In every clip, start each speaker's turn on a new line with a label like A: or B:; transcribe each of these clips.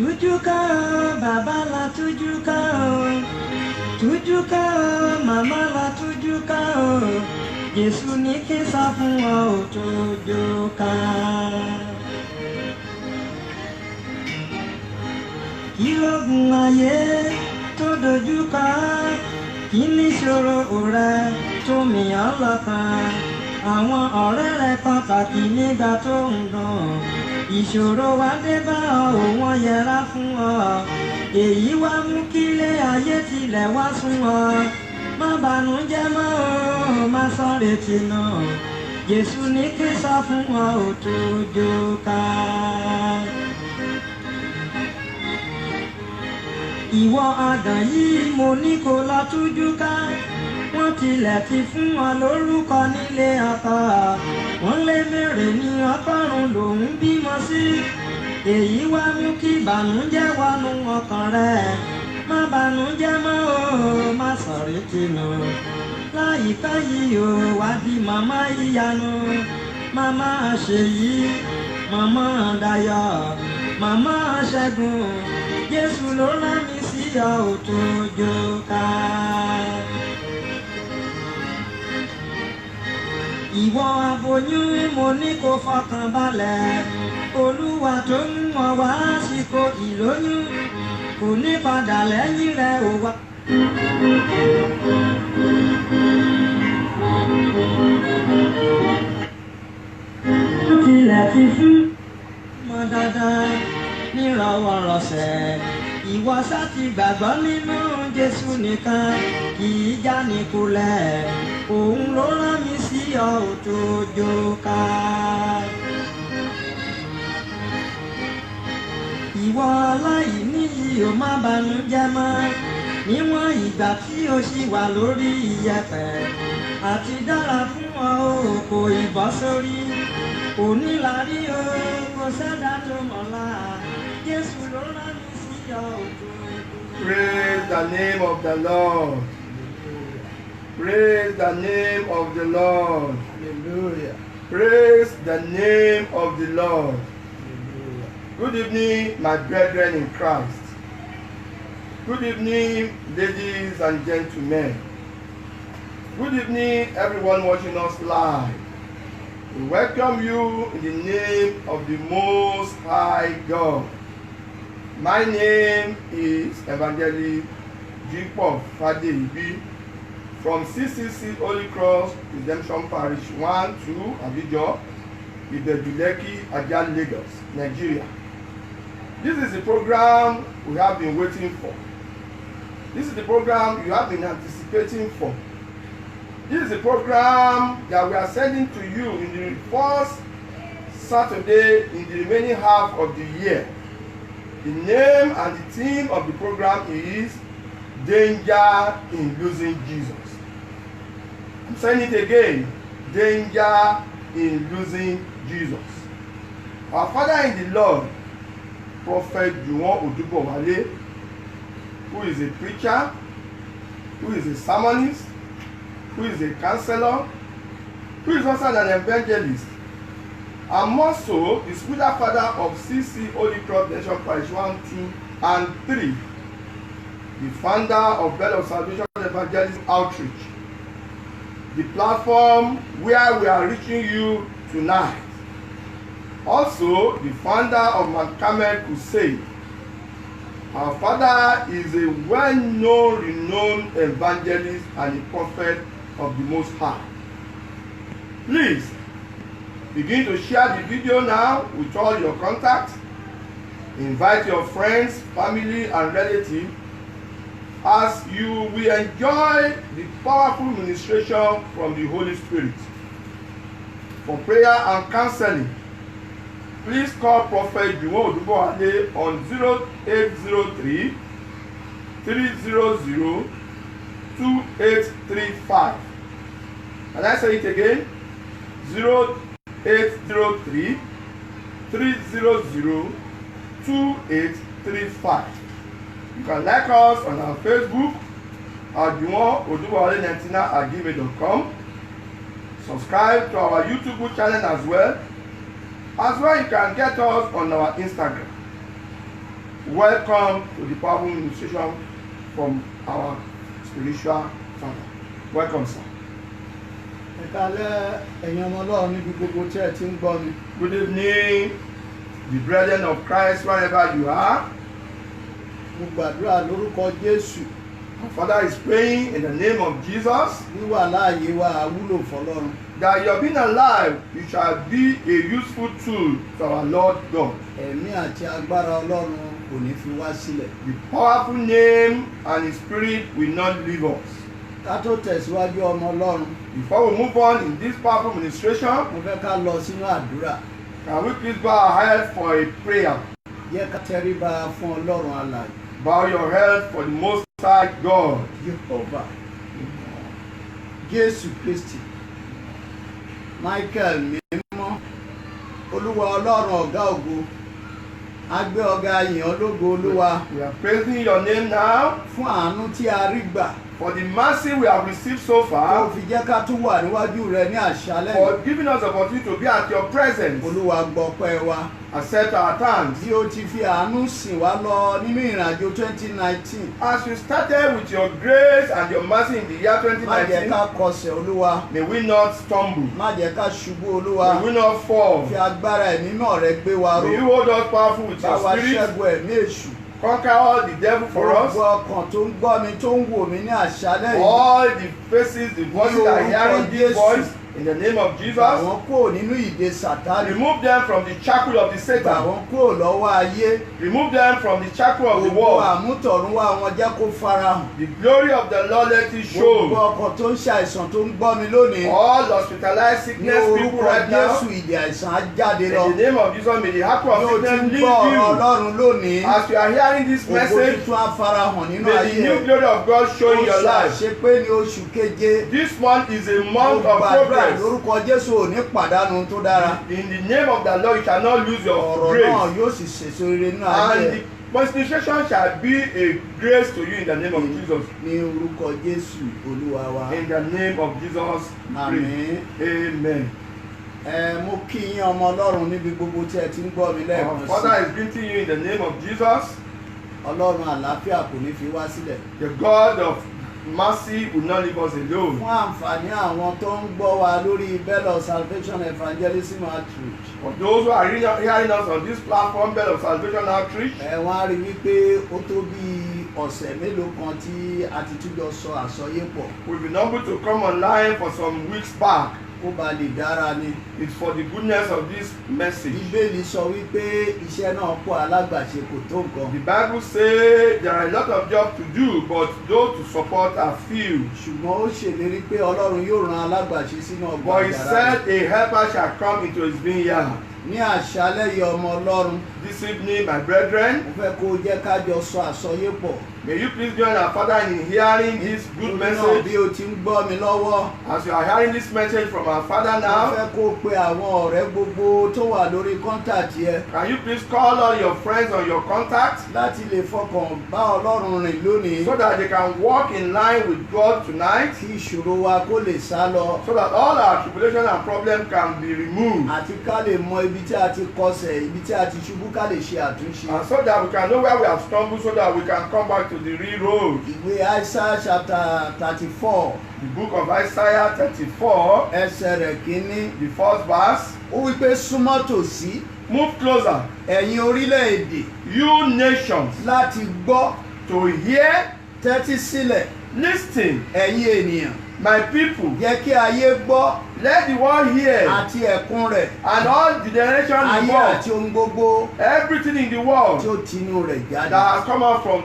A: Tujuka bàbá la tujuka tujuka màmá la tujuka Jésù ní kí n sá fún ọ tujuka. Kí lógun ayé tó dojúkọ kí ní ìṣòro rẹ tó mìíràn lọ́kàn àwọn ọ̀rẹ́ rẹ pàtàkì nígbà tó ń dùn ìṣòro wá dé bá ọ wọ́n yẹra fún ọ èyí wá mú kílé ayé tilẹ̀ wá sún ọ má bànújẹ́ mọ́ ọ má sọ̀rètí náà Jésù ní kí n sá fún ọ tujuka. Ìwọ àgàn yìí mo ní kó lọ tujuka wọ́n tilẹ̀ ti fún ọ lórúkọ nílé ọkọ wọ́n lé mèrè ní ọgọ́rùn lòún bímọ sí èyí wá mú kí bànújẹ́ wọnú ọkàn rẹ má bànújẹ́ mọ́ o má sọ̀rètí nù láyìíká yìí o wá di màmá ìyanu màmá Ṣèyí màmá Dayọ̀ màmá Ṣẹ́gun Jésù ló rán mi sí ọ tujuka. Ìwọ aboyún mo ní kó fọkàn balẹ̀ Olúwa tó ń mọ wá síkò ìlóyún kò ní padà lẹ́yìn rẹ̀ ò wá. Tilẹ̀ ti fún mọ dandan nírọ̀wọ́rọ̀sẹ̀ ìwọ sá ti gbàgbọ́ nínú Jésù nìkan kì í jánikulẹ̀ òun ló rán mi sí ọ tujuka. Ìwọ aláìní yìí ò má bànújẹ́ mọ́ níwọ̀n ìgbà tí o ṣì wà lórí iyẹ̀pẹ̀ àti dára fún ọ kò ì bọ́ sórí òní la rí o kò sẹ́dá tó mọ̀lá Jésù ló rán mi sí ọ tujuka.
B: Praise the name of the Lord. Praise the name of the Lord.
C: Hallelujah.
B: Praise the name of the Lord.
C: Hallelujah.
B: Good evening, my brethren in Christ. Good evening, ladies and gentlemen. Good evening, everyone watching us live. We welcome you in the name of the Most High God. My name is Evangelist Jipo Fadeyibi from CCC Holy Cross Redemption Parish 1-2 Abidjan, Ibejuleki, Ajah, Lagos, Nigeria. This is the program we have been waiting for. This is the program you have been anticipating for. This is the program that we are sending to you in the first Saturday in the remaining half of the year. The name and the theme of the program is Danger in Losing Jesus. I'm saying it again. Danger in Losing Jesus. Our Father in the Lord, Prophet Juwon Odubowale, who is a preacher, who is a sermonist, who is a counselor, who is also an evangelist, and more so the spiritual father of CC Holy Cross Redemption Parish 1, 2, and 3, the founder of Bell of Salvation Evangelism Outreach, the platform where we are reaching you tonight. Also, the founder of Mount Carmel Crusade. Our father is a well-known, renowned evangelist and a prophet of the Most High. Please, begin to share the video now with all your contacts. Invite your friends, family, and relatives as you will enjoy the powerful ministration from the Holy Spirit. For prayer and counseling, please call Prophet Juwon Odubowale on 0803 300 2835. Can I say it again? 0803 300 2835. You can like us on our Facebook at Juwon Odubowale 99@gmail.com. Subscribe to our YouTube channel as well. As well, you can get us on our Instagram. welcome to the powerful ministration from our spiritual father. Welcome, sir.
C: Ẹ káalẹ́ ẹ̀yin ọmọ Ọlọ́run níbi gbogbo tí ẹ ti ń gbọ́ mi.
B: Good evening, the brethren of Christ, wherever you are.
C: Mo gbàdúrà lórúkọ Jésù.
B: Our Father is praying in the name of Jesus
C: Wíwà láàyè wa àwúlò fọlọ́run.
B: that your being alive, you shall be a useful tool to our Lord God.
C: Ẹ̀mí àti agbára Ọlọ́run kò ní fi wá sílẹ̀.
B: The powerful name and His Spirit will not leave us.
C: Ká tó tẹ̀síwájú ọmọ Ọlọ́run,
B: Before we move on in this powerful ministration,
C: mo fẹ́ ká lọ sínú àdúrà.
B: can we please bow our head for a prayer?
C: Jẹ́ ká tẹríba fún Ọlọ́run alààyè.
B: Bow your head for the Most High God.
C: Jehovah, Jésù Kristi, Michael mímọ́, Olúwa Ọlọ́run ọ̀gá ògo, a gbé ọ̀gá yìn ọ́ lógo Olúwa
B: We are praising your name now
C: fún àánú tí a rí gbà.
B: for the mercy we have received so
C: Ó
B: far,
C: fi jẹ́ ká tún wà níwájú rẹ ní àṣálẹ́
B: for
C: yìí.
B: giving us the opportunity to be at your presence.
C: Olúwa gbọpẹ́ wa.
B: Accept our thanks.
C: Bí o ti fi àánú sìn wá lọ nínú ìrìnàjò 2019.
B: As you started with your grace and your mercy in the year
C: Má jẹ́
B: 2019,
C: ká kọsẹ̀ Olúwa.
B: may we not stumble,
C: Má jẹ́ ká ṣubú Olúwa.
B: may we not fall.
C: Fi agbára ẹ̀mí náà rẹ gbé wa
B: May you
C: ró.
B: hold us powerful with
C: Bá
B: your
C: wa
B: spirit,
C: ṣẹ́gun ẹ̀mí èṣù.
B: conquer all the devil for us.
C: Gbogbo ọkàn tó ń gbọ́ mi tó ń wò mí ní àṣálẹ́ yìí.
B: All the faces, the voices that are hearing this voice, in the name of
C: Gbà
B: Jesus,
C: wọ́n kúrò nínú ìdè Sátánì.
B: remove them from the shackle of the
C: Gbà
B: Satan.
C: wọ́n kúrò lọ́wọ́ ayé.
B: Remove them from the shackle of the
C: Gbogbo
B: world.
C: àmútọ̀runwá wọn jẹ́ kó farahàn.
B: The glory of the Lord let it
C: Gbogbo
B: show.
C: ọkàn tó ń ṣàìsàn tó ń gbọ́ mi lónìí.
B: All hospitalized
C: Ní
B: sickness people
C: orúkọ
B: right now,
C: Jésù ìdè àìsàn á jáde
B: in
C: lọ.
B: the name of Jesus, may the shackle
C: Bí
B: of
C: o ti ń
B: sickness leave
C: gbọ́ ọ̀rọ̀
B: you.
C: Ọlọ́run lónìí.
B: As you are hearing this
C: Ògo
B: message,
C: tuntun á farahàn nínú
B: may the
C: ayé
B: new
C: rẹ̀.
B: glory of God show in your
C: Oṣù
B: life.
C: àṣepé ní oṣù keje.
B: This month is a
C: Mo
B: month of
C: gbàdúrà
B: progress.
C: lórúkọ Jésù ò ní pàdánù tó dára.
B: In the name of the Lord, you shall not lose your
C: Ọ̀rọ̀ náà
B: grace.
C: yóò sì ṣèso rere nínú ayé
B: And
C: rẹ̀.
B: the concentration shall be a grace to you in the name of Jesus.
C: Ní orúkọ Jésù Olúwa wa.
B: In the name of Jesus, we
C: Àmín.
B: pray. Amen.
C: Mo kí yín ọmọ Ọlọ́run níbi gbogbo tí ẹ ti ń gbọ́ mi
B: Our
C: lẹ́ẹ̀kan sí.
B: Father is greeting you in the name of Jesus.
C: Ọlọ́run àlàáfíà kò ní fi wá sílẹ̀.
B: The God of mercy will not leave us alone.
C: Fún àǹfààní àwọn tó ń gbọ́ wa lórí Bell of Salvation Evangelism Outreach.
B: For those who are hearing us on this platform, Bell of Salvation Outreach,
C: Wọ́n á rí wípé ó tó bí ọ̀sẹ̀ mélòó kan tí a ti túnjọ sọ àsọyé pọ̀.
B: we've been able to come online for some weeks back.
C: Kó ba lè dára ni.
B: It's for the goodness of this message.
C: Bíbélì sọ wípé iṣẹ́ náà pọ̀ alágbàṣe kò tó nǹkan.
B: The Bible says there are a lot of jobs to do, but those to support are few.
C: Ṣùgbọ́n ó ṣèlérí pé Ọlọ́run yóò ran alágbàṣe sínú ọgbà
B: But he
C: àjàrà
B: said
C: rẹ̀.
B: a helper shall come into his vineyard.
C: Ní àṣálẹ́ yìí ọmọ Ọlọ́run,
B: This evening, my brethren,
C: mo fẹ́ kó o jẹ́ ká jọ sọ àsọyé pọ̀.
B: may you please join our Father in hearing this good
C: Nítorí náà
B: message.
C: bí o ti ń gbọ́ mi lọ́wọ́,
B: As you are hearing this message from our Father
C: mo
B: now,
C: fẹ́ kó o pe àwọn ọ̀rẹ́ gbogbo tó wà lórí kọ́ńtàtì ẹ
B: can you please call all your friends on your contacts
C: láti lè fọkàn bá Ọlọ́run rìn lónìí.
B: so that they can walk in line with God tonight,
C: Kí ìṣòro wa kó lè sá lọ.
B: so that all our tribulation and problem can be removed,
C: Àti ká lè mọ ibi tí a ti kọsẹ̀, ibi tí a ti ṣubú ká lè ṣe àtúnṣe.
B: and so that we can know where we have stumbled, so that we can come back to the real road.
C: Ìwé Isaiah chapter 34
B: The book of Isaiah 34,
C: ẹsẹ̀ rẹ̀ kínní.
B: the first verse.
C: Ó wí pé súnmọ́ tòsí
B: Move closer,
C: ẹ̀yin orílẹ̀-èdè
B: you nations,
C: láti gbọ́,
B: to hear,
C: tẹ́tí sílẹ̀
B: listen,
C: ẹ̀yin ènìyàn.
B: my people.
C: Jẹ́ kí ayé gbọ́
B: Let the world hear,
C: àti ẹ̀kún rẹ̀,
B: and all the generation
C: ayé
B: involved,
C: àti ohun gbogbo
B: everything in the
C: tí
B: world
C: ó tinú rẹ̀
B: that
C: jáde.
B: has come out from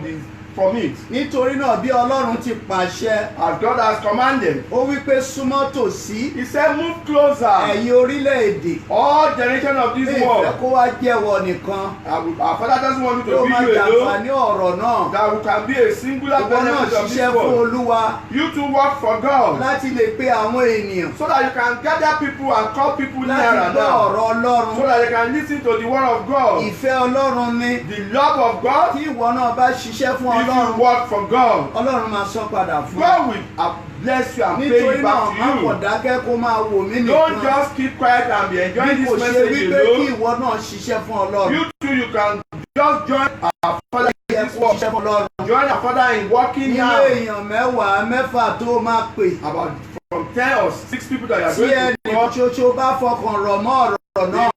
B: it,
C: Nítorí náà bí Ọlọ́run ti pàṣẹ,
B: as God has commanded.
C: ó wí pé súnmọ́ tòsí
B: He said, move closer,
C: ẹ̀yin orílẹ̀-èdè.
B: all generation of
C: Bí
B: this
C: ìfẹ́
B: world.
C: kó wá jẹ́wọ́ nìkan,
B: Our Father doesn't want you
C: tó
B: to
C: máa
B: be you alone,
C: jàǹfààní ọ̀rọ̀ náà.
B: that we can be a singular
C: Ìwọ náà
B: benefit of
C: ṣiṣẹ́
B: this
C: fún
B: world.
C: Olúwa
B: You to work for God,
C: láti lè pe àwọn ènìyàn
B: so that you can gather people and call people near
C: láti
B: and
C: gbọ́
B: now,
C: ọ̀rọ̀ Ọlọ́run.
B: so that they can listen to the word of God.
C: Ìfẹ́ Ọlọ́run ni.
B: The love of God,
C: Tí ìwọ náà bá ṣiṣẹ́ fún
B: if you
C: Ọlọ́run,
B: work for God,
C: Ọlọ́run máa san padà fún ọ.
B: God will bless you and pay
C: Nítorí
B: you
C: náà
B: back
C: má
B: to
C: kọ̀
B: you.
C: dákẹ́ kó máa wò mí
B: Don't
C: nìkan.
B: just keep quiet and be enjoying
C: Bí kò
B: this
C: ṣe
B: message
C: wípé kí
B: alone.
C: ìwọ náà ṣiṣẹ́ fún Ọlọ́run.
B: You too, you can just join our Father in this work. Join our Father in working
C: Ilé
B: now.
C: èèyàn mẹ́wàá mẹ́fà tó máa pè.
B: About from 10 or 6 people that you are
C: Tí
B: going to
C: ẹnì
B: call.
C: ṣoṣo bá fọkàn rọ̀ mọ́ ọ̀rọ̀ náà.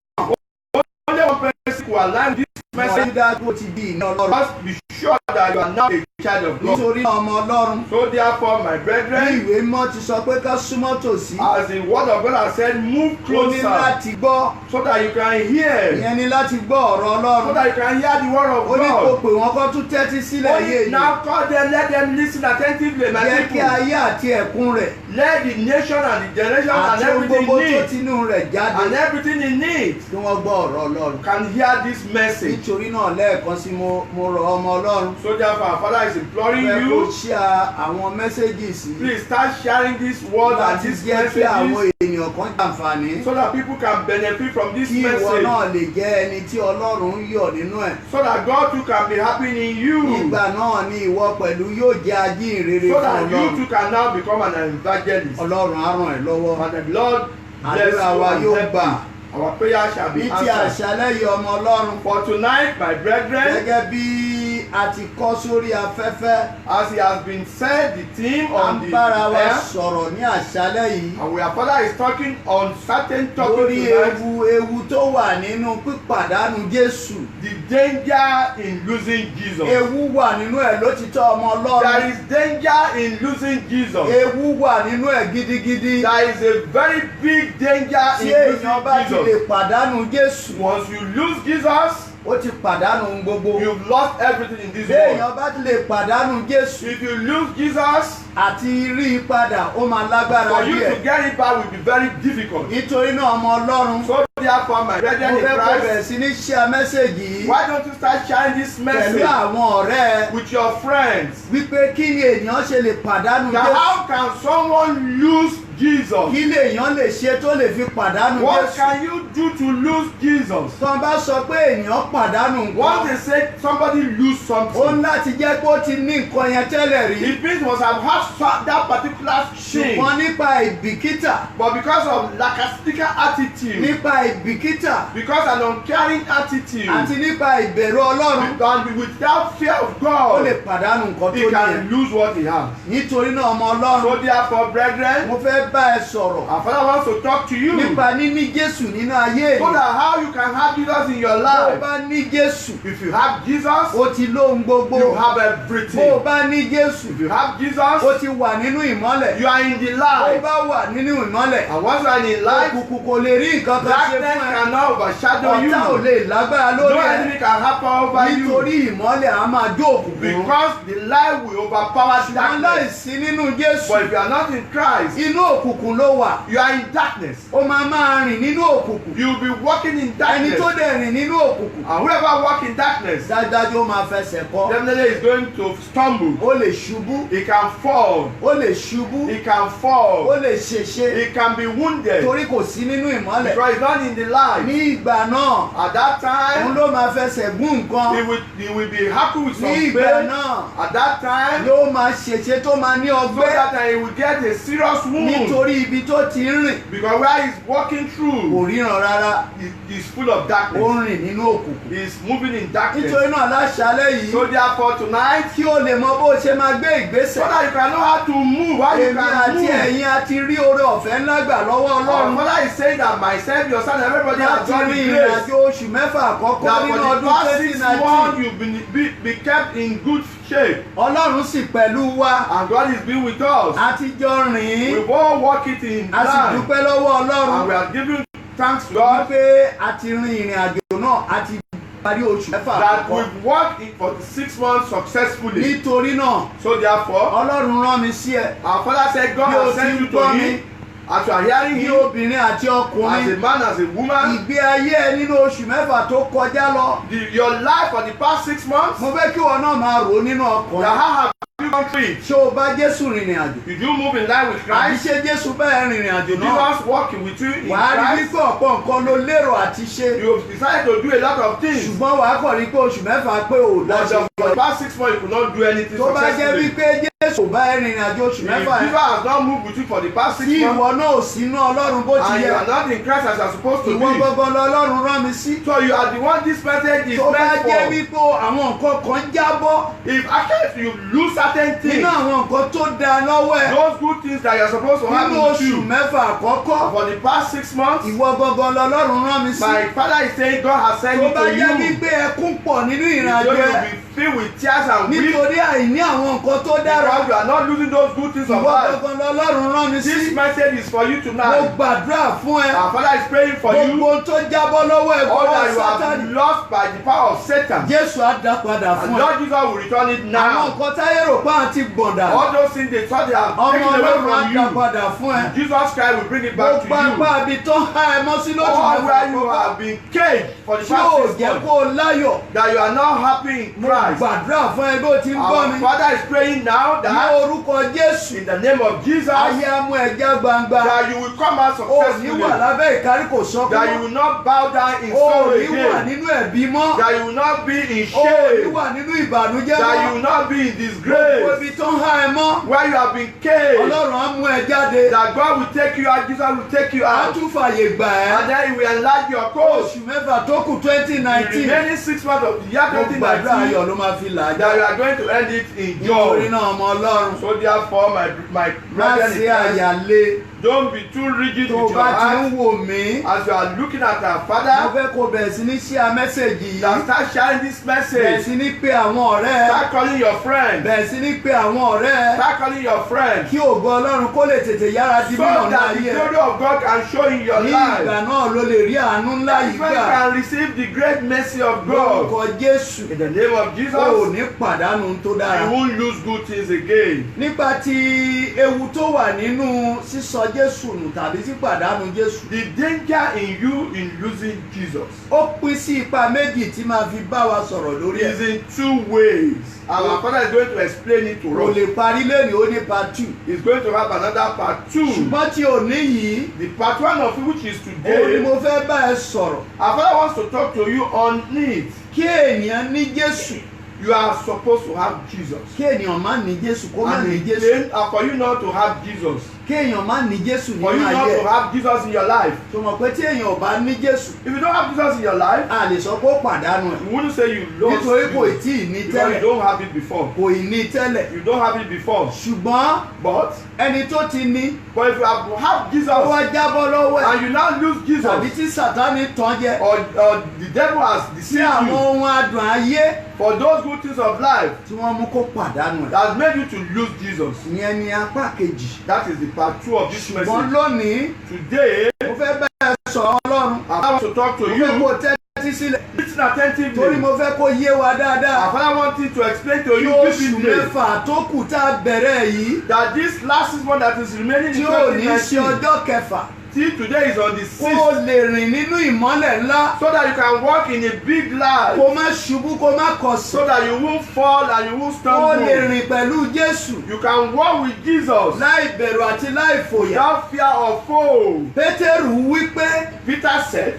B: Only one person who align this
C: Wọ́n
B: message.
C: rí dájú ó ti di ìní Ọlọ́run.
B: Must be sure that you are now a child of God.
C: Nítorí ọmọ Ọlọ́run.
B: So therefore, my
C: Bí
B: brethren,
C: ìwé mọ́ ti sọ pé ká súnmọ́ tòsí.
B: as the word of God has said, move
C: Ó ní
B: closer
C: láti gbọ́.
B: so that you can hear.
C: Ìyẹn ni láti gbọ́ ọ̀rọ̀
B: So
C: Ọlọ́run.
B: that you can hear the word of
C: Ó ní kó
B: God.
C: pè wọ́n kó tún tẹ́tí sílẹ̀ yé yìí.
B: Now call them, let them listen attentively, my
C: Jẹ́ kí
B: people.
C: ayé àti ẹ̀kún rẹ̀
B: Let the nation and the generation and
C: àti ohun
B: everything
C: gbogbo
B: in
C: tó
B: it,
C: tinú rẹ̀ jáde
B: and everything in it
C: kí wọ́n gbọ́ ọ̀rọ̀ Ọlọ́run.
B: can hear this message.
C: Nítorí náà lẹ́ẹ̀kan sí mo rọ̀ ọmọ Ọlọ́run.
B: So therefore, our Father is imploring
C: Fẹ́ kó
B: you,
C: share àwọn mẹ́sẹ́gì sí
B: please start sharing this word and
C: láti
B: these
C: jẹ́ kí àwọn
B: messages
C: ènìyàn kan jàǹfààní.
B: so that people can benefit from this
C: Kí ìwọ
B: message.
C: náà lè jẹ́ ẹni tí Ọlọ́run ń yọ̀ nínú ẹ̀.
B: So that God too can be happy in you.
C: Ìgbà náà ni ìwọ pẹ̀lú yóò jẹ́ ajínrere
B: So
C: fún
B: that you
C: Ọlọ́run.
B: too can now become an evangelist.
C: Ọlọ́run á ràn ẹ́ lọ́wọ́.
B: And the Lord bless you
C: Àdúrà wa
B: and
C: yóò
B: help
C: gbà.
B: you. Our prayer shall be
C: Ní ti
B: answered.
C: àṣálẹ́ yìí ọmọ Ọlọ́run.
B: For tonight, my brethren,
C: Gẹ́gẹ́ bí a ti kọ́ sórí afẹ́fẹ́.
B: as it has been said, the theme
C: À
B: on
C: ń
B: the
C: bára wa
B: air,
C: sọ̀rọ̀ ní àṣálẹ́ yìí.
B: and our Father is talking on certain topics
C: Lórí
B: tonight.
C: ewu tó wà nínú pípàdánù Jésù.
B: The danger in losing Jesus.
C: Ewu wà nínú ẹ̀ lótìtọ́ ọmọ Ọlọ́run.
B: There is danger in losing Jesus.
C: Ewu wà nínú ẹ̀ gidigidi.
B: There is a very big danger
C: Tí
B: in
C: èèyàn bá ti
B: losing
C: lè
B: Jesus.
C: pàdánù Jésù,
B: Once you lose Jesus,
C: ó ti pàdánù ohun gbogbo.
B: you've lost everything in this
C: Bí
B: world.
C: èèyàn bá ti lè pàdánù Jésù
B: If you lose Jesus,
C: àti rí i padà, ó máa lágbára
B: for you to
C: díẹ̀.
B: get it back will be very difficult.
C: Nítorí náà ọmọ Ọlọ́run,
B: So therefore, my
C: mo
B: brethren in
C: fẹ́ kó bẹ̀rẹ̀
B: Christ,
C: sí ní share message yìí
B: why don't you start sharing this
C: pẹ̀lú
B: message
C: àwọn ọ̀rẹ́
B: with your friends?
C: wípé kí ni èèyàn ṣe lè pàdánù
B: Now,
C: Jésù?
B: how can someone lose Jesus?
C: Kí lèèyàn lè ṣe tó lè fi pàdánù
B: What
C: Jésù?
B: can you do to lose Jesus?
C: Tọ́n bá sọ pé èèyàn pàdánù
B: Once
C: nǹkan,
B: they say somebody lose
C: ó ń
B: something,
C: láti jẹ́ pé ó ti ní nǹkan yẹn tẹ́lẹ̀ rí.
B: it means must have had that particular thing.
C: Ṣùgbọ́n nípa ìbìkítà,
B: But because of lackadaisical attitude,
C: nípa ìbìkítà
B: because an uncaring attitude,
C: àti nípa ìbẹ̀rù Ọlọ́run,
B: and without fear of
C: ó lè
B: God,
C: pàdánù nǹkan
B: he
C: tó ní
B: can
C: yẹn.
B: lose what he has.
C: Nítorí náà ọmọ Ọlọ́run,
B: So therefore, brethren,
C: mo fẹ́ bá ẹ sọ̀rọ̀
B: our Father wants to talk to you
C: nípa níní Jésù nínú ayé
B: so
C: yìí.
B: that how you can have Jesus in your
C: Bó o
B: life.
C: bá ní Jésù,
B: If you have Jesus,
C: ó ti lóhun gbogbo.
B: you have
C: Bó o
B: everything.
C: bá ní Jésù,
B: If you have
C: ó
B: Jesus,
C: ti wà nínú ìmọ́lẹ̀.
B: you are in the
C: Bó o
B: light.
C: bá wà nínú ìmọ́lẹ̀,
B: And once you are in light,
C: òkùnkùn kò lè rí nǹkan kan ṣe
B: darkness
C: fún ẹ.
B: cannot overshadow
C: Ọ̀tá ò
B: you.
C: lè lágbára
B: No
C: lórí ẹ.
B: enemy can happen over
C: Nítorí
B: you.
C: ìmọ́lẹ̀ á máa jó òkùnkùn.
B: Because the light will overpower
C: Ṣùgbọ́n
B: darkness.
C: láìsí nínú Jésù,
B: But if you are not in Christ,
C: inú òkùnkùn ló wà.
B: you are in darkness.
C: Ó máa rìn nínú òkùnkùn.
B: You will be walking in
C: Ẹni
B: darkness.
C: tó dẹ̀ rìn nínú òkùnkùn,
B: And whoever walk in darkness,
C: dájúdájú ó máa fẹsẹ̀ kọ́.
B: definitely is going to stumble.
C: Ó lè ṣubú,
B: He can fall.
C: ó lè ṣubú,
B: He can
C: ó
B: fall.
C: lè ṣèṣe.
B: He can be wounded.
C: Torí kò sí nínú ìmọ́lẹ̀.
B: Because he's not in the light.
C: Ní ìgbà náà,
B: At that
C: òun
B: time,
C: ló máa fẹsẹ̀ gún nǹkan.
B: he will be happy with some
C: Ní ìgbà
B: pain.
C: náà,
B: At that time,
C: ló máa ṣèṣe tó máa ní
B: so
C: ọgbẹ́.
B: that he will get a serious wound.
C: Nítorí ibi tó ti ń rìn
B: Because where he's walking
C: kò
B: through,
C: ríran rárá.
B: he's full of
C: Ó
B: darkness.
C: ń rìn nínú òkùnkùn.
B: He's moving in darkness.
C: Nítorí náà láṣálẹ́ yìí,
B: So therefore tonight,
C: kí o lè mọ bó ṣe máa gbé
B: so
C: ìgbésẹ̀.
B: that you can know how to move, how you
C: Èmi
B: can
C: àti
B: move.
C: ẹ̀yin àti rí oore ọ̀fẹ́ ńlá gbà lọ́wọ́
B: Our
C: Ọlọ́run.
B: Father is saying that myself, your son, everybody has
C: Láti
B: done
C: rí
B: the
C: ìrìn
B: grace.
C: àjò oṣù mẹ́fà àkọ́kọ́
B: That for
C: nínú
B: the
C: ọdún
B: past 6 months,
C: 2019.
B: you've be kept in good shape.
C: Ọlọ́run sì pẹ̀lú wa.
B: And God is being with us.
C: A ti jọ rìn.
B: We've all walked it in
C: A sì
B: life.
C: dúpẹ́ lọ́wọ́
B: And
C: Ọlọ́run.
B: we are giving thanks to God
C: Wípé a ti rin ìrìn àjò náà, a ti parí oṣù mẹ́fà
B: that
C: àkọ́kọ́.
B: we've walked it for 6 months successfully.
C: Nítorí náà,
B: So therefore,
C: Ọlọ́run rán mi sí ẹ.
B: our Father said God
C: Bí o
B: has
C: ti
B: sent
C: ń
B: you to
C: gbọ́
B: him.
C: mi,
B: As you are hearing
C: bí
B: him,
C: obìnrin àti
B: as a
C: ọkùnrin,
B: man, as a woman,
C: ìgbé ayé ẹ nínú oṣù mẹ́fà tó kọjá lọ.
B: your life for the past 6 months,
C: Mo fẹ́ kí wọn náà máa rò ó nínú ọkàn.
B: that how have you gone through it?
C: Ṣé o bá Jésù rìnrìn àjò?
B: Did you move in line with
C: Àbí
B: Christ?
C: ṣé Jésù bẹ́ẹ̀ rìnrìn àjò
B: Did
C: náà?
B: Jesus walking with you in
C: Wàá rí
B: Christ?
C: wípé ọ̀pọ̀ nǹkan ló lérò àti ṣe.
B: You have decided to do a lot of things.
C: Ṣùgbọ́n wàá kọ̀ rí pé oṣù mẹ́fà pé ò
B: But
C: dáṣe.
B: for the past 6 months, you could not do anything
C: Tó bá jẹ́
B: successfully.
C: wípé Jésù bá ẹ̀rìn àjò oṣù
B: If
C: mẹ́fà
B: Jesus has not moved with you for the past 6
C: tí
B: months,
C: ìwọ náà ò sínú Ọlọ́run bó ti
B: and
C: yẹ,
B: you are not in Christ as you are supposed to
C: ìwọ
B: be,
C: gbogbo lọ́lọ́run rán mi sí.
B: so you are the one this message is
C: Tó bá
B: meant
C: jẹ́
B: for.
C: wípé àwọn nǹkan kan jábọ́
B: If actually you lose certain
C: nínú
B: things,
C: àwọn nǹkan tó dáa lọ́wọ́ ẹ̀
B: those good things that you are supposed to have
C: nínú
B: with
C: oṣù
B: you
C: mẹ́fà àkọ́kọ́,
B: for the past 6 months,
C: ìwọ gbogbo lọ́lọ́run rán mi sí.
B: my father is saying God has sent
C: Tó
B: me
C: bá
B: to
C: jẹ́
B: you.
C: wípé ẹkún pọ̀ nínú
B: It's
C: ìrìnàjò
B: going
C: ẹ̀
B: to be filled with tears and weeping
C: nítorí àìní àwọn nǹkan tó dára.
B: because you are not losing those good things of
C: Ìwọ
B: life.
C: gbogbo lọ́lọ́run rán mi sí.
B: This message is for you
C: Mo
B: tonight.
C: gbàdúrà fún ẹ.
B: Our father is praying for you.
C: Gbogbo tó jábọ́ lọ́wọ́ ẹ̀
B: All
C: gbọ́dọ̀
B: that you have
C: Sátánì.
B: lost by the power of Satan.
C: Jésù á dá padà
B: And
C: fún ẹ.
B: Lord Jesus will return it
C: Àwọn
B: now.
C: nǹkan táyé rò pé àti gbọ̀ndà.
B: All those things they thought they have
C: Ọmọ
B: taken away
C: Ọlọ́run á
B: from
C: dá
B: you,
C: padà fún ẹ.
B: Jesus Christ will bring it back to
C: Gbogbo apá
B: you.
C: ibi tó há ẹ mọ́ sí lóṣù
B: All
C: mẹ́fà
B: where you
C: àkọ́kọ́
B: have been caged for the
C: tí ò
B: past 6
C: jẹ́
B: months,
C: kó o láyọ̀.
B: that you are not happy in
C: Mo
B: Christ.
C: gbàdúrà fún ẹ bó ti ń gbọ́
B: Our
C: mi.
B: Father is praying now
C: Ní
B: that
C: orúkọ Jésù,
B: in the name of Jesus,
C: ayé amú ẹja gbangba.
B: that you will come out
C: O ní wà
B: successfully,
C: lábẹ́ ìkárí kò sọ́kọ́
B: that you
C: mọ́.
B: will not bow down in
C: O
B: sorrow
C: ní wà
B: again,
C: nínú ẹ̀bí mọ́.
B: that you will not be in
C: O ní
B: shame,
C: wà nínú ìbànújẹ́
B: that you
C: mọ́.
B: will not be in
C: Gbogbo
B: disgrace,
C: ibi tó ń há ẹ mọ́.
B: where you have been caged,
C: Ọlọ́run á mú ẹ jáde.
B: that God will take you out, Jesus will take you
C: Á
B: out,
C: tún fàyè gbà
B: and
C: ẹ́.
B: then He will enlarge your coast.
C: Oṣù mẹ́fà tó kù
B: The
C: 2019.
B: remaining 6 months of the year
C: Mo gbàdúrà
B: 2019,
C: ayọ̀ ló máa fi là á
B: that you
C: já.
B: are going to end it in
C: Nítorí
B: joy.
C: náà ọmọ Ọlọ́run.
B: So therefore, my
C: Má
B: brethren in
C: ṣe
B: Christ,
C: àyà le.
B: don't be too rigid
C: Tó o
B: with your
C: bá ti
B: heart
C: ń wò mí.
B: as you are looking at our
C: Mo
B: Father.
C: fẹ́ kó bẹ̀rẹ̀ sí ní share mẹ́sẹ̀gì
B: That
C: yìí.
B: start sharing this
C: Bẹ̀rẹ̀
B: message.
C: sí ní pe àwọn ọ̀rẹ́ ẹ.
B: Start calling your friends.
C: Bẹ̀rẹ̀ sí ní pe àwọn ọ̀rẹ́ ẹ.
B: Start calling your friends.
C: Kí ògo Ọlọ́run kó lè tètè yára di
B: So
C: mímọ̀ ní
B: that the
C: ayé ẹ.
B: glory of God can show in your
C: Ní
B: life.
C: ìgbà náà ló lè rí àánú ńlá
B: That's
C: yìí
B: when you
C: gbà.
B: can receive the great mercy of God.
C: Lórúkọ Jésù.
B: In the name of
C: O ò
B: Jesus,
C: ní pàdánù tó dára.
B: you won't lose good things again.
C: Nípa ti ewu tó wà nínú sísọ Jésù nù tàbí sípàdánù Jésù.
B: The danger in you in losing Jesus
C: Ó pín sí ipa méjì tí máa fi bá wa sọ̀rọ̀ lórí
B: is
C: ẹ̀.
B: in 2 ways. Our Father is going to explain it to
C: Kò
B: us.
C: lè parí lẹ́nu ó ní part 2.
B: He's going to have another part 2.
C: Ṣùgbọ́n tí ò ní yìí,
B: The part 1 of it, which is
C: òun ni
B: today,
C: mo fẹ́ bá ẹ sọ̀rọ̀.
B: our Father wants to talk to you on it.
C: Kí ènìyàn ní Jésù.
B: You are supposed to have Jesus.
C: Kí ènìyàn má ní Jésù kó má
B: And
C: ní
B: he
C: Jésù.
B: claimed, and for you not to have Jesus,
C: Kí èèyàn má ní Jésù
B: for you
C: nínú
B: not
C: ayé
B: to
C: ẹ̀.
B: have Jesus in your life.
C: Tó mọ̀ pé tí èèyàn ò bá ní Jésù,
B: If you don't have Jesus in your life,
C: a lè sọ pé ó pàdánù ẹ̀.
B: you wouldn't say you lost
C: Nítorí kò
B: it
C: tí ì ní
B: because you
C: tẹ́lẹ̀.
B: don't have it before.
C: Kò ì ní tẹ́lẹ̀.
B: You don't have it before.
C: Ṣùgbọ́n
B: But,
C: ẹni tó ti ní,
B: but if you have Jesus
C: ó wá jábọ́ lọ́wọ́ ẹ̀.
B: and you now lose
C: Tàbí
B: Jesus,
C: tí Sàtánì tàn jẹ.
B: or the devil has
C: Sí
B: deceived
C: àwọn
B: you
C: ohun adùn ayé
B: for those good things of life
C: tí wọ́n mú kó pàdánù ẹ̀.
B: that has made you to lose Jesus.
C: Ìyẹn ni apá kejì.
B: That is the part 2 of this
C: Ṣùgbọ́n
B: message.
C: lónìí,
B: Today,
C: mo fẹ́ bẹ́ẹ̀ sọ̀rọ̀ Ọlọ́run.
B: I want to talk to
C: Mo fẹ́
B: you.
C: kó tẹ́tí sílẹ̀.
B: Listen attentively.
C: Torí mo fẹ́ kó yé wa
B: Our
C: dáadáa.
B: Father wanted to explain to
C: Kí
B: you
C: oṣù
B: vividly
C: mẹ́fà tó kù tá a bẹ̀rẹ̀ yìí,
B: that this last 6 months that is remaining
C: tí
B: in
C: ò ní ṣe
B: 2019,
C: ọjọ́ kẹfà,
B: till today is on the
C: kó
B: 6th,
C: o lè rìn nínú ìmọ́lẹ̀ ńlá,
B: so that you can walk in a big light,
C: kó má ṣubú, kó má kọsẹ̀,
B: so that you won't fall and you won't
C: kó o lè
B: stumble.
C: rìn pẹ̀lú Jésù
B: You can walk with Jesus
C: láì bẹ̀rù àti láì fòyà.
B: without fear of foe.
C: Pétérù wí pé
B: Peter said,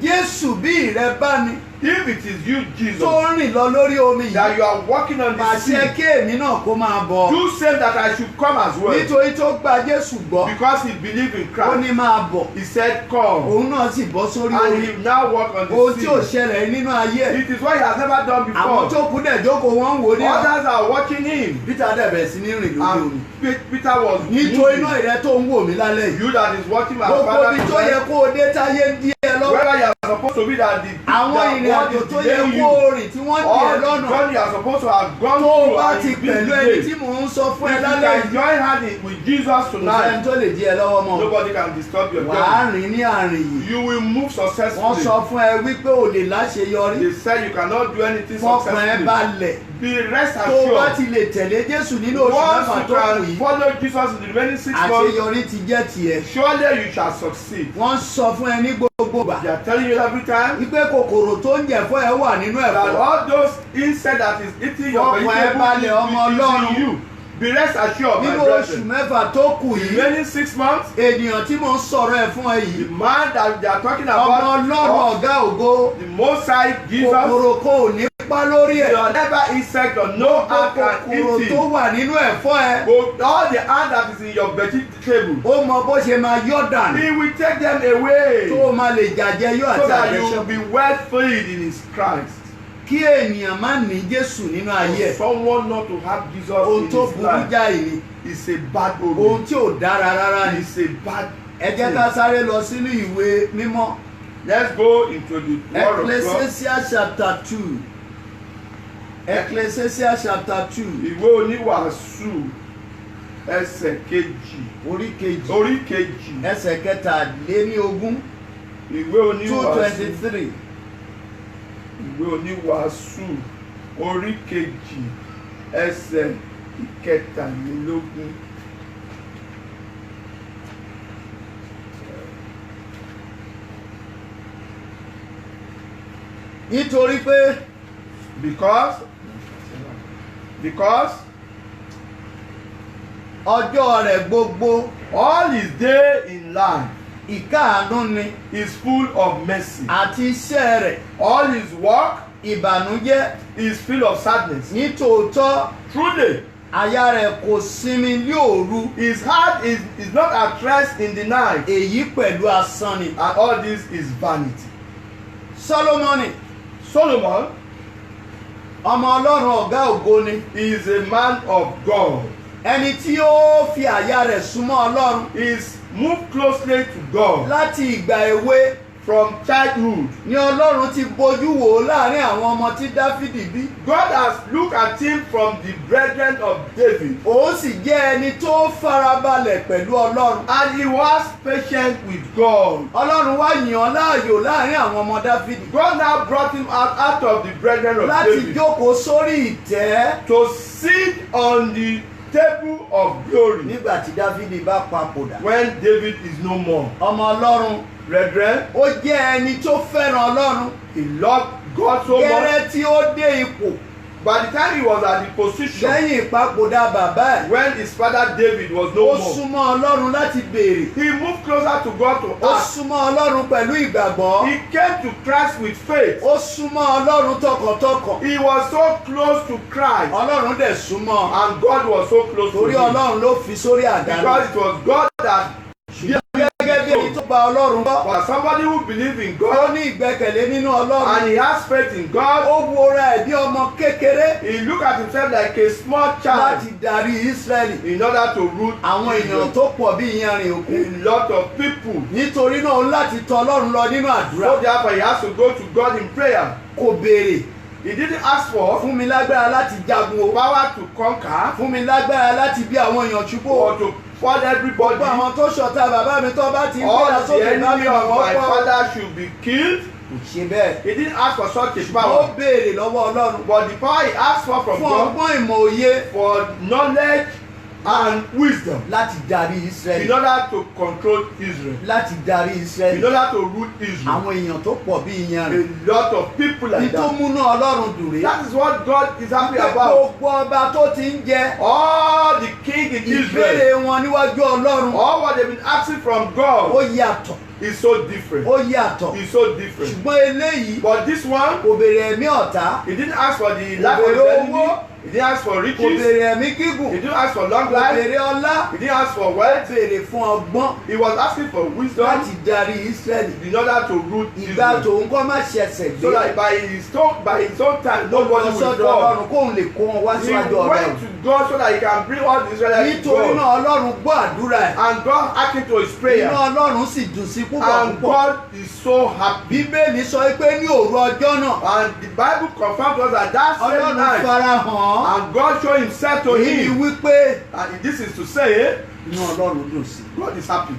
C: Jésù bí ìrẹ bá ní
B: if it is you, Jesus,
C: tó rìn lọ lórí omi
B: that
C: yìí,
B: you are walking on the
C: pàṣẹ
B: sea,
C: kí èmi náà kó máa bọ̀.
B: do say that I should come as well.
C: Nítorí tó gba Jésù gbọ́,
B: Because he believed in
C: ó
B: Christ.
C: ní máa bọ̀.
B: He said, come.
C: Òun náà sì bọ́ sórí
B: And
C: omi.
B: he now walk on
C: Ohun
B: the
C: tí ò
B: sea.
C: ṣẹlẹ̀ nínú ayé ẹ̀.
B: It is what he has never done
C: Àwọn
B: before.
C: tó kú dẹ̀ jókòó wọ́n ń wò ní ọ̀rọ̀.
B: Others are watching him.
C: Peter dẹ̀ bẹ̀rẹ̀ sí ní rìn lórí omi.
B: And Peter was
C: Nítorí náà
B: moving.
C: ìrẹ́ tó ń wò mí lálẹ́ yìí.
B: You that is watching my
C: Gbogbo
B: father
C: ibi tó yẹ
B: tonight,
C: kó o dé táyé ń dí ẹ lọ́wọ́.
B: wherever you are supposed to be, that the
C: Àwọn
B: that
C: ìrìn
B: God
C: àjò
B: is
C: tó yẹ
B: delaying
C: kó o
B: you.
C: rìn tí wọ́n dì
B: All
C: ẹ
B: the
C: lọ́nà.
B: journey you are supposed to have gone
C: Tó o
B: through
C: bá
B: and
C: ti
B: you've been
C: pẹ̀lú ẹni tí
B: today.
C: mò ń sọ fún ẹ
B: If you
C: lálẹ́
B: can
C: yìí.
B: join hands with Jesus
C: Kò sẹ́ni
B: tonight,
C: tó lè dí ẹ lọ́wọ́ mọ́.
B: nobody can disturb your
C: Wà á
B: journey.
C: rìn ní àrìn yìí.
B: You will move
C: Wọ́n
B: successfully.
C: sọ fún ẹ wípé o lè láṣeyọrí.
B: They said you cannot do anything
C: Fọkàn ẹ
B: successfully.
C: balẹ̀.
B: Be rest
C: Tó o bá
B: assured.
C: ti lè tẹ̀lé Jésù nínú oṣù
B: Once
C: mẹ́fà
B: you
C: tó kù
B: can
C: yìí,
B: follow Jesus in the remaining 6 months,
C: àṣeyọrí ti jẹ́ tiẹ̀.
B: surely you shall succeed.
C: Wọ́n sọ fún ẹ ní gbogbo ìgbà
B: They are telling you every time
C: wípé kòkòrò tó ń jẹ̀fọ́ ẹ wà nínú
B: that
C: ẹ̀fọ́.
B: all those insects that is eating your
C: Ọkàn ẹ
B: vegetable
C: balẹ̀, ọmọ
B: is
C: Ọlọ́run.
B: in you. Be rest assured, my
C: Nínú oṣù
B: brethren.
C: mẹ́fà tó kù
B: The
C: yìí,
B: remaining 6 months,
C: ènìyàn tí mò ń sọ̀rọ̀ ẹ̀ fún ẹ
B: the
C: yìí,
B: man that they are talking
C: ọmọ
B: about,
C: Ọlọ́run ọ̀gá ògo,
B: the Most High Jesus,
C: kòkòrò kò ní pa lórí ẹ̀.
B: You'll never insect or no ant can
C: kòkòrò
B: eat
C: tó
B: it.
C: wà nínú ẹ̀fọ́ ẹ.
B: All the ant that is in your vegetable,
C: ó mọ bó ṣe máa yọ́ dànù.
B: he will take them away
C: tó o máa lè jàjẹ́ yọ
B: so
C: àti
B: that you will
C: àjẹsọ́.
B: be well filled in his Christ.
C: kí ènìyàn má ní Jésù nínú ayé ẹ̀.
B: For someone not to have Jesus
C: ohun
B: in
C: tó
B: his
C: burú
B: life
C: jáì ni.
B: is a bad omen.
C: ohun tí ò dára rárá ni.
B: It's a bad
C: ẹ jẹ́ ká sáré lọ sínú ìwé mímọ́.
B: Let's go into the word of God.
C: Ecclesiastes chapter 2. Ecclesiastes chapter 2.
B: Ìwé oníwàásù ẹsẹ̀ kejì.
C: Orí kejì.
B: Orí kejì.
C: Ẹsẹ̀ kẹtàléníogún.
B: Ìwé oníwàásù.
C: 2:23.
B: Ìwé oníwàásù orí kejì ẹsẹ̀ ìkẹtàlélógún.
C: Nítorí pé
B: because
C: ọjọ́ rẹ̀ gbogbo
B: all his day in life
C: ìkáàánú ni
B: is full of mercy.
C: àti iṣẹ́ rẹ̀
B: All his work
C: ìbànújẹ́.
B: is full of sadness.
C: Nítòótọ́
B: Truly,
C: àyà rẹ̀ kò sinmi ní òru.
B: his heart is not at rest in the night,
C: Èyí pẹ̀lú asán ni.
B: and all this is vanity.
C: Sólómọ́nì
B: Solomon
C: ọmọ Ọlọ́run ọ̀gá ògo ni.
B: is a man of God.
C: Ẹni tí ó fi àyà rẹ̀ súnmọ́ Ọlọ́run
B: He is moved closely to God
C: láti ìgbà èwe
B: from childhood.
C: ni Ọlọ́run ti bojú wò ó láàrin àwọn ọmọ tí Dáfídì bí.
B: God has looked at him from the brethren of David,
C: Òun sì jẹ́ ẹni tó farabalẹ̀ pẹ̀lú Ọlọ́run.
B: and he was patient with God.
C: Ọlọ́run wá yàn án láàyò láàrin àwọn ọmọ Dáfídì
B: God now brought him out of the brethren of
C: láti
B: David
C: jókòó sórí ìtẹ́
B: to sit on the table of glory
C: nígbà tí Dáfídì bá papòdà.
B: when David is no more.
C: Ọmọ Ọlọ́run
B: Brethren,
C: ó jẹ́ ẹni tó fẹ́ràn Ọlọ́run.
B: he loved God so much.
C: Gẹ́rẹ́ tí ó dé ipò
B: By the time he was at the position
C: lẹ́yìn ìpapòdà bàbá ẹ̀,
B: when his father David was
C: ó
B: no more,
C: súnmọ́ Ọlọ́run láti béèrè.
B: he moved closer to God to
C: Ó
B: ask.
C: súnmọ́ Ọlọ́run pẹ̀lú ìgbàgbọ́.
B: He came to Christ with faith.
C: Ó súnmọ́ Ọlọ́run tọkàntọkàn.
B: He was so close to Christ,
C: Ọlọ́run dẹ̀ súnmọ́.
B: and God was so close to
C: Torí
B: him,
C: Ọlọ́run ló fi sórí àga náà.
B: because it was God that
C: Gẹ́gẹ́ bí ẹni tó gba Ọlọ́run gbọ́.
B: for somebody who believes in
C: Ó
B: God
C: ní ìgbẹ́kẹ̀lé nínú Ọlọ́run.
B: and he has faith in God.
C: Ó wo ra ẹ̀ bí ọmọ kékeré
B: He looked at himself like a small child
C: láti darí Ísírẹ́lì.
B: in order to rule
C: Àwọn èèyàn tó pọ̀ bí iyanrìn òkun.
B: a lot of people.
C: Nítorí náà ó ń láti tọ Ọlọ́run lọ nínú àdúrà.
B: So therefore he has to go to God in prayer.
C: Kò béèrè.
B: He didn't ask for
C: Fún mi lágbára láti jagun o.
B: power to conquer
C: Fún mi lágbára láti bí àwọn èèyàn ṣubú o.
B: or to fall everybody.
C: Gbogbo àwọn tó ṣọ̀tá bàbá mi tó bá ti ń
B: All
C: gbéra
B: the
C: sókè bá mi
B: enemy of
C: wọ́n
B: my
C: pọ̀.
B: father should be killed.
C: Kò ṣe bẹ́ẹ̀.
B: He didn't ask for such a
C: Ó
B: power.
C: béèrè lọ́wọ́ Ọlọ́run.
B: But the power he asked for from
C: Fún
B: God
C: ọgbọ́n ìmọ̀ òye
B: for knowledge and wisdom
C: láti darí
B: in
C: Ísírẹ́lì.
B: order to control Israel,
C: Láti darí
B: in
C: Ísírẹ́lì.
B: order to rule Israel.
C: Àwọn èèyàn tó pọ̀ bí iyanrìn.
B: A lot of people
C: Ní
B: like
C: tó
B: that.
C: múnú Ọlọ́run dùn rèé.
B: That is what God is happy
C: Pé
B: about.
C: gbogbo ọba tó ti ń jẹ
B: All the king in Israel,
C: ìbéèrè wọn níwájú Ọlọ́run
B: all what they've been asking from
C: ó
B: God
C: yàtọ̀.
B: is so different.
C: Ó yàtọ̀.
B: Is so different.
C: Ṣùgbọ́n eléyìí
B: But this one,
C: kò béèrè ẹ̀mí ọ̀tá.
B: he didn't ask for the life of his
C: Kò béèrè
B: enemy.
C: owó.
B: He didn't ask for
C: Kò
B: riches.
C: béèrè ẹ̀mí gígùn.
B: He didn't ask for long
C: Kò
B: life.
C: béèrè ọlá.
B: He didn't ask for
C: Ó
B: wealth.
C: béèrè fún ọgbọ́n
B: He was asking for wisdom
C: láti darí Ísírẹ́lì.
B: in order to rule
C: Ìgbà
B: Israel.
C: tòun kọ́ má ṣẹ̀ṣẹ̀
B: So
C: gbé.
B: that by his own time, nobody
C: Lọ
B: will
C: sọ́dọ̀
B: fall.
C: Ọlọ́run kóun lè kó wọn wá
B: He
C: síwájú Ọlọ́run.
B: went to God so that he can bring all the Israelites to
C: Nítorí
B: God.
C: náà Ọlọ́run gbọ́ àdúrà ẹ̀.
B: And God acted to his
C: Inú
B: prayer.
C: Ọlọ́run sì dùn sí púpọ̀
B: And
C: púpọ̀.
B: God is so happy.
C: Bíbélì sọ pé ní òru ọjọ́ náà
B: And the Bible confirms us that that same
C: Ọlọ́run
B: night,
C: farahàn án.
B: and God showed himself to
C: Èyí ni
B: him.
C: wípé
B: And this is to say,
C: inú Ọlọ́run dùn sí.
B: God is happy.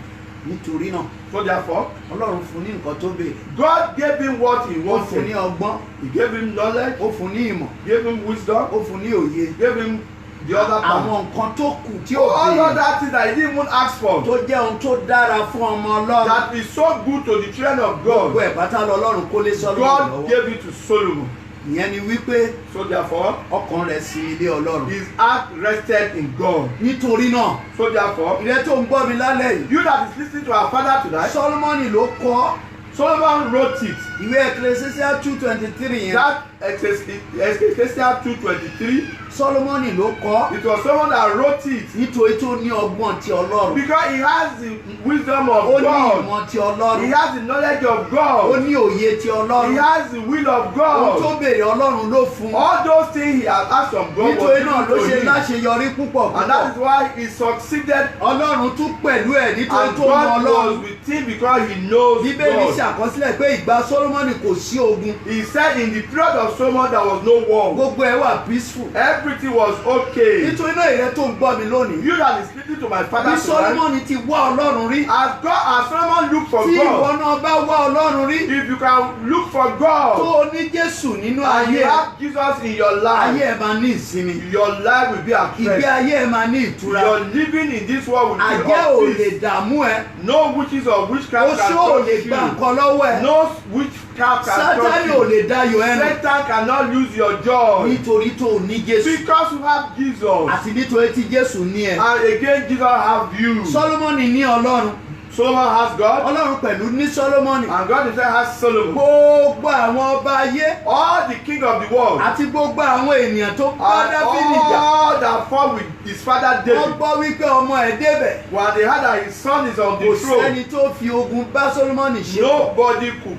C: Nítorí náà
B: So therefore,
C: Ọlọ́run fún ní nǹkan tó béèrè.
B: God gave him what he
C: Ó fún ní
B: wanted.
C: ọgbọ́n.
B: He gave him knowledge,
C: Ó fún ní ìmọ̀.
B: gave him wisdom,
C: Ó fún ní òye.
B: gave him the other part.
C: Àwọn nǹkan tó kù tí ó
B: All
C: béèrè
B: other things that he didn't even ask for,
C: tó jẹ́ ohun tó dára fún ọmọ Ọlọ́run.
B: that is so good to the children of
C: Gbogbo
B: God,
C: ẹ̀ pátá lọ́lọ́run kó lé Sólómọ́nì
B: God
C: lọ́wọ́.
B: gave it to Solomon.
C: Ìyẹn ni wípé
B: So therefore,
C: ọkàn rẹ̀ sí ilé Ọlọ́run.
B: his heart rested in God.
C: Nítorí náà
B: So therefore,
C: ìrẹ́ tó ń gbọ́ mi lálẹ́ yìí.
B: you that is listening to our father tonight,
C: Sólómọ́nì ló kọ
B: Solomon wrote it.
C: ìwé Ecclesiastes 2:23 yẹn.
B: That Ecclesiastes 2:23.
C: Solomoni ló kọ
B: It was someone that wrote it
C: nítorí tó ní ọgbọ́n ti Ọlọ́run,
B: because he has the wisdom
C: ó
B: of
C: ní
B: God.
C: ìmọ̀ ti
B: He
C: Ọlọ́run,
B: has the knowledge of
C: ó
B: God.
C: ní òye ti
B: He
C: Ọlọ́run,
B: has the will of
C: ohun tó
B: God.
C: béèrè Ọlọ́run ló fún un.
B: All those things he has asked from God
C: Nítorí
B: was
C: náà ló ṣe
B: given to him.
C: láṣeyọrí púpọ̀
B: And that
C: púpọ̀.
B: is why he succeeded.
C: Ọlọ́run tún pẹ̀lú ẹ̀ nítorí
B: And
C: tó mọ
B: God
C: Ọlọ́run.
B: was with him because he knows
C: Bíbélì
B: God.
C: ṣàkọsílẹ̀ pé ìgbà Solomoni kò sí ogun,
B: He said in the period of Solomon there was no war.
C: gbogbo ẹ̀ wà peaceful.
B: Everything was okay.
C: Nítorí náà ìrẹ́ tó ń gbọ́ mi lónìí.
B: You that is listening to my father
C: Bí
B: tonight,
C: Solomoni ti wá Ọlọ́run rí,
B: as Solomon looked for
C: tí ìwọ
B: God,
C: náà bá wá Ọlọ́run rí,
B: if you can look for
C: tó
B: God
C: o ní Jésù nínú
B: and you
C: ayé ẹ̀,
B: have Jesus in your
C: ayé
B: life,
C: ẹ̀ máa ní ìsinmi.
B: your life will be at
C: Ìgbé
B: rest.
C: ayé ẹ̀ máa ní ìtura.
B: Your living in this world will be
C: Àjẹ́ ò
B: of
C: lè
B: peace.
C: dààmú ẹ.
B: No witches or witchcraft can
C: Oṣó ò lè
B: touch
C: gba
B: you.
C: nǹkan lọ́wọ́ ẹ.
B: No witchcraft can touch
C: Sátánì ò
B: you.
C: lè dayọ̀ ẹnu.
B: Satan cannot lose your joy
C: Nítorí tó o ní Jésù.
B: because you have Jesus.
C: Àti nítorí tí Jésù ní ẹ.
B: And again, Jesus have you.
C: Solomoni ní Ọlọ́run.
B: Solomon has God,
C: Ọlọ́run pẹ̀lú ní Solomoni.
B: and God himself has Solomon.
C: Gbogbo àwọn ọba ayé
B: All the king of the world,
C: àti gbogbo àwọn ènìyàn tó bá
B: and
C: Dáfídì jà.
B: all that fought with his father
C: Wọ́n
B: David,
C: gbọ́ wípé ọmọ ẹ̀ débẹ̀.
B: when they heard that his son is on
C: Kò
B: the throne,
C: sẹ́ni tó fi ogun bá Solomoni ṣe.
B: nobody could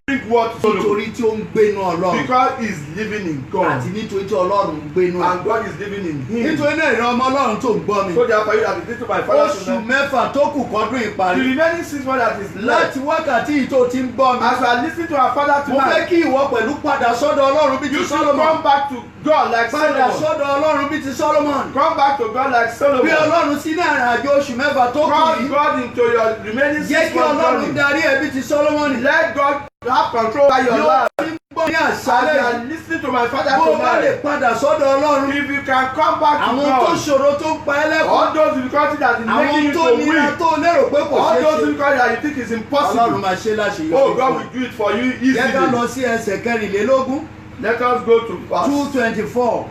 B: bring word to Solomon
C: Nítorí tí ó ń gbénu Ọlọ́run.
B: because he's living in
C: Àti
B: God,
C: nítorí tí Ọlọ́run ń gbénu ẹ̀.
B: and God is living in him.
C: Nítorí náà ìran ọmọ Ọlọ́run tó ń gbọ́ mi.
B: So therefore, you that is listening to my father
C: Oṣù
B: tonight,
C: mẹ́fà tó kù kọ́dún
B: the
C: ìparí.
B: remaining 6 months that is left,
C: Láti wákàtí yìí tó ti ń gbọ́ mi.
B: as you are listening to our father
C: Mo fẹ́
B: tonight,
C: kí ìwọ pẹ̀lú padà sọ́dọ̀ Ọlọ́run bí ti
B: you should
C: Solomon.
B: come back to God like
C: Padà
B: Solomon.
C: sọ́dọ̀ Ọlọ́run bí ti Solomon.
B: Come back to God like
C: Bí
B: Solomon.
C: Ọlọ́run sínú ìrìn àjò oṣù mẹ́fà tó kù
B: Call
C: yìí.
B: God into your remaining
C: Jẹ́
B: 6
C: kí
B: months
C: Ọlọ́run
B: journey.
C: darí ẹ bí ti Solomon.
B: Let God have control over your
C: Yóò
B: life.
C: ti ń gbọ́ ní
B: As
C: àṣálẹ̀
B: you
C: yìí.
B: are listening to my father
C: Bó o bá lè
B: tonight,
C: padà sọ́dọ̀ Ọlọ́run.
B: if you can come back to
C: Àwọn tó
B: God,
C: ṣòro tó ń pa ẹ́ lẹ́kọ̀ọ́.
B: all those difficulties that is making
C: Àwọn
B: you
C: tó
B: to
C: nira
B: weak,
C: tó lérò pé kò
B: all
C: ṣeé
B: those
C: ṣe.
B: difficulties that you think is
C: Ọlọ́run
B: impossible,
C: máa ṣe láṣeyọrí.
B: oh, God will do it for you
C: Jẹ́ ká lọ
B: easily.
C: sí ẹsẹ̀ kẹrìnlélógún.
B: Let us go to verse.
C: 2:24.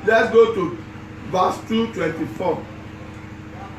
B: Let's go to verse 2:24.